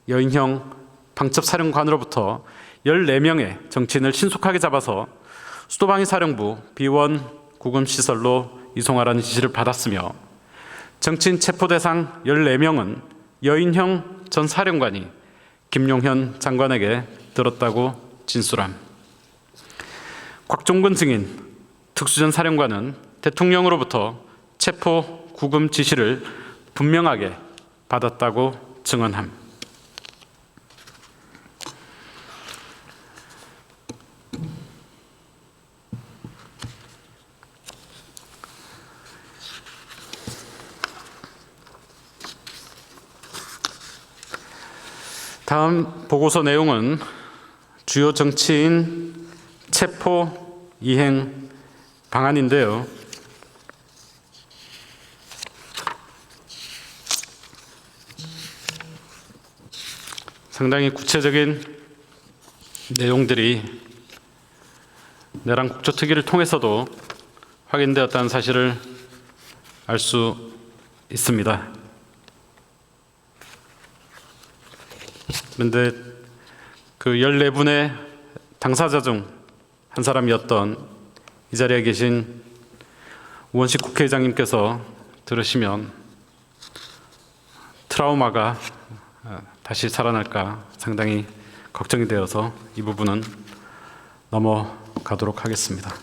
여인형 방첩사령관으로부터 14명의 정치인을 신속하게 잡아서 수도방위 사령부 B1 구금시설로 이송하라는 지시를 받았으며 정치인 체포 대상 14명은 여인형 전 사령관이 김용현 장관에게 들었다고 진술함. 곽종근 증인, 특수전 사령관은 대통령으로부터 체포 구금 지시를 분명하게 받았다고 증언함. 다음 보고서 내용은 주요 정치인 체포 이행 방안인데요. 상당히 구체적인 내용들이 내란 국조특위를 통해서도 확인되었다는 사실을 알 수 있습니다. 그런데 그 14분의 당사자 중 한 사람이었던 이 자리에 계신 우원식 국회의장님께서 들으시면 트라우마가 다시 살아날까 상당히 걱정이 되어서 이 부분은 넘어가도록 하겠습니다.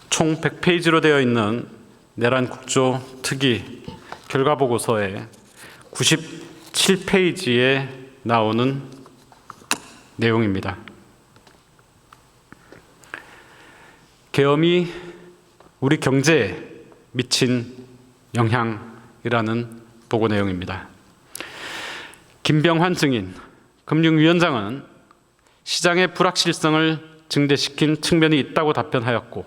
총 100페이지로 되어 있는 내란 국조 특위 결과 보고서에 97페이지에 나오는 내용입니다. 계엄이 우리 경제에 미친 영향이라는 보고 내용입니다. 김병환 증인, 금융위원장은 시장의 불확실성을 증대시킨 측면이 있다고 답변하였고,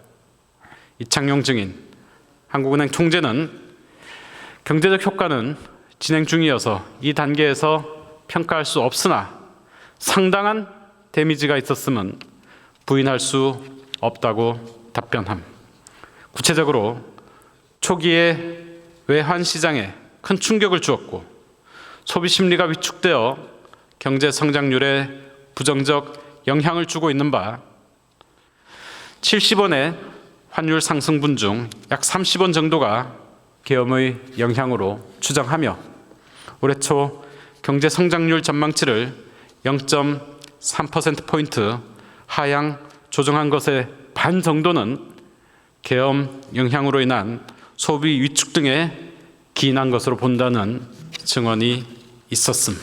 이창용 증인, 한국은행 총재는 경제적 효과는 진행 중이어서 이 단계에서 평가할 수 없으나 상당한 데미지가 있었음은 부인할 수 없다고 답변함. 구체적으로 초기에 외환 시장에 큰 충격을 주었고 소비 심리가 위축되어 경제 성장률에 부정적 영향을 주고 있는 바 70원의 환율 상승분 중 약 30원 정도가 계엄의 영향으로 추정하며 올해 초 경제 성장률 전망치를 0.3%포인트 하향 조정한 것의 반 정도는 계엄 영향으로 인한 소비 위축 등에 기인한 것으로 본다는 증언이 있었음.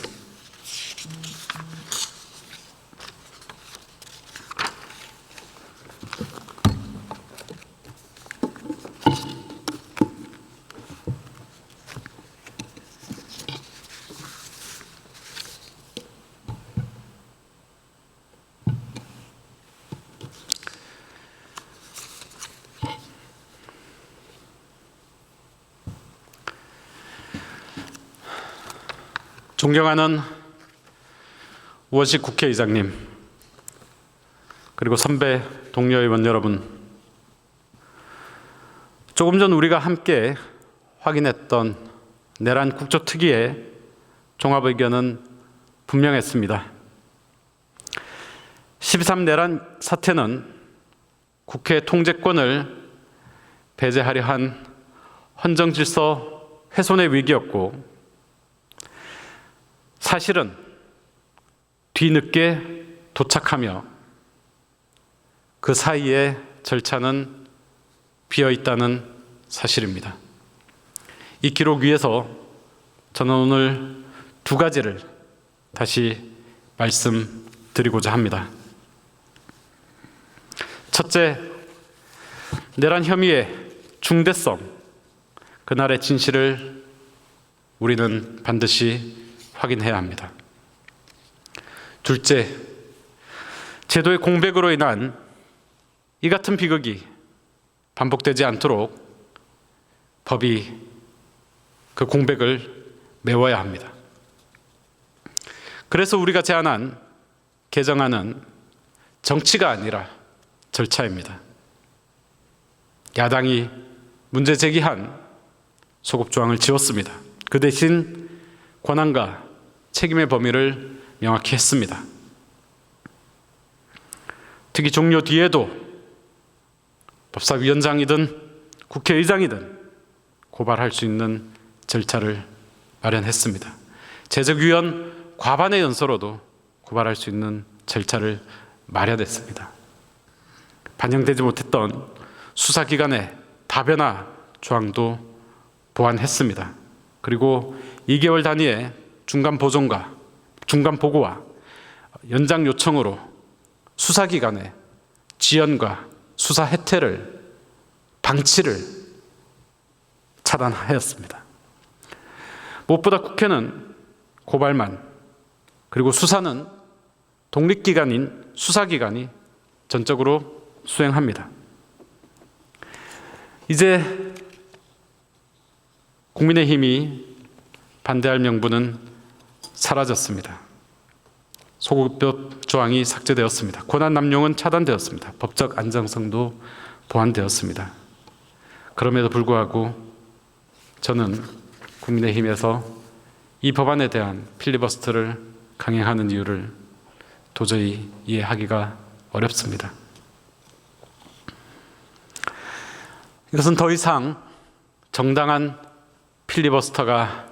존경하는 우원식 국회의장님, 그리고 선배 동료 의원 여러분, 조금 전 우리가 함께 확인했던 내란 국조특위의 종합 의견은 분명했습니다. 12.3 내란 사태는 국회 통제권을 배제하려 한 헌정질서 훼손의 위기였고, 사실은 뒤늦게 도착하며 그 사이에 절차는 비어 있다는 사실입니다. 이 기록 위에서 저는 오늘 두 가지를 다시 말씀드리고자 합니다. 첫째, 내란 혐의의 중대성, 그날의 진실을 우리는 반드시 확인해야 합니다. 둘째, 제도의 공백으로 인한 이 같은 비극이 반복되지 않도록 법이 그 공백을 메워야 합니다. 그래서 우리가 제안한 개정안은 정치가 아니라 절차입니다. 야당이 문제 제기한 소급조항을 지웠습니다. 그 대신 권한과 책임의 범위를 명확히 했습니다. 특히 종료 뒤에도 법사위원장이든 국회의장이든 고발할 수 있는 절차를 마련했습니다. 제적위원 과반의 연서로도 고발할 수 있는 절차를 마련했습니다. 반영되지 못했던 수사기관의 다변화 조항도 보완했습니다. 그리고 2개월 단위의 중간 보고와 연장 요청으로 수사기관의 지연과 수사 해태를 방치를 차단하였습니다. 무엇보다 국회는 고발만, 그리고 수사는 독립기관인 수사기관이 전적으로 수행합니다. 이제 국민의힘이 반대할 명분은 사라졌습니다. 소급법 조항이 삭제되었습니다. 권한 남용은 차단되었습니다. 법적 안정성도 보완되었습니다. 그럼에도 불구하고 저는 국민의힘에서 이 법안에 대한 필리버스터를 강행하는 이유를 도저히 이해하기가 어렵습니다. 이것은 더 이상 정당한 필리버스터가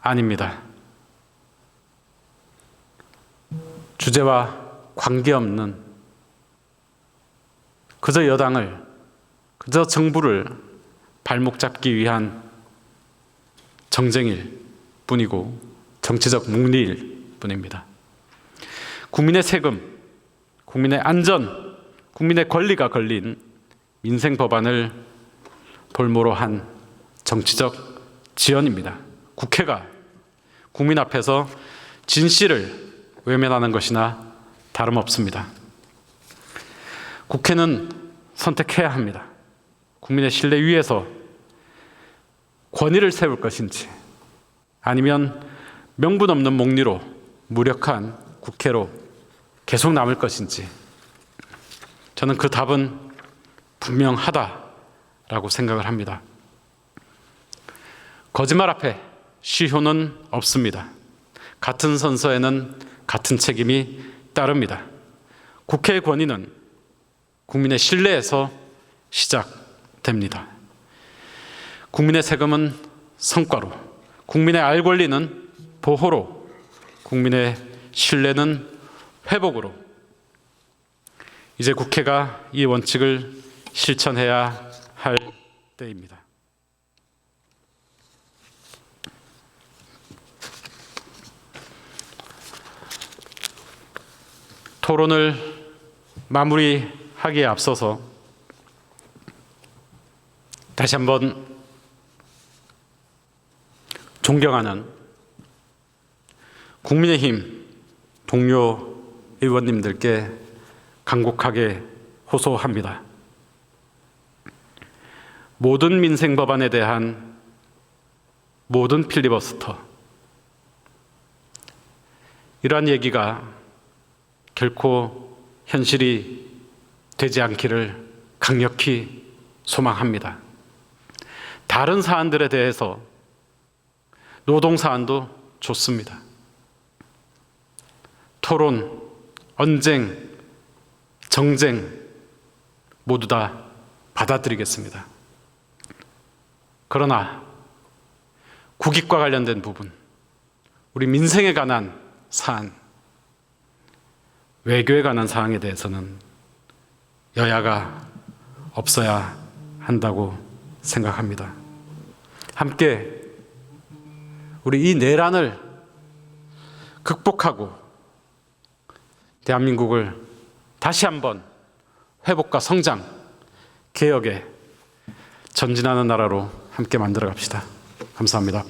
아닙니다. 주제와 관계없는 그저 여당을, 그저 정부를 발목 잡기 위한 정쟁일 뿐이고 정치적 묵리일 뿐입니다. 국민의 세금, 국민의 안전, 국민의 권리가 걸린 민생 법안을 볼모로 한 정치적 지연입니다. 국회가 국민 앞에서 진실을 외면하는 것이나 다름없습니다. 국회는 선택해야 합니다. 국민의 신뢰 위에서 권위를 세울 것인지 아니면 명분 없는 목리로 무력한 국회로 계속 남을 것인지 저는 그 답은 분명하다라고 생각을 합니다. 거짓말 앞에 시효는 없습니다. 같은 선서에는 같은 책임이 따릅니다. 국회의 권위는 국민의 신뢰에서 시작됩니다. 국민의 세금은 성과로, 국민의 알 권리는 보호로, 국민의 신뢰는 회복으로 이제 국회가 이 원칙을 실천해야 할 때입니다. 토론을 마무리하기에 앞서서 다시 한번 존경하는 국민의힘 동료 의원님들께 간곡하게 호소합니다. 모든 민생 법안에 대한 모든 필리버스터, 이러한 얘기가 결코 현실이 되지 않기를 강력히 소망합니다. 다른 사안들에 대해서 노동 사안도 좋습니다. 토론, 언쟁, 정쟁 모두 다 받아들이겠습니다. 그러나 국익과 관련된 부분, 우리 민생에 관한 사안, 외교에 관한 사항에 대해서는 여야가 없어야 한다고 생각합니다. 함께 우리 이 내란을 극복하고 대한민국을 다시 한번 회복과 성장, 개혁에 전진하는 나라로 함께 만들어 갑시다. 감사합니다.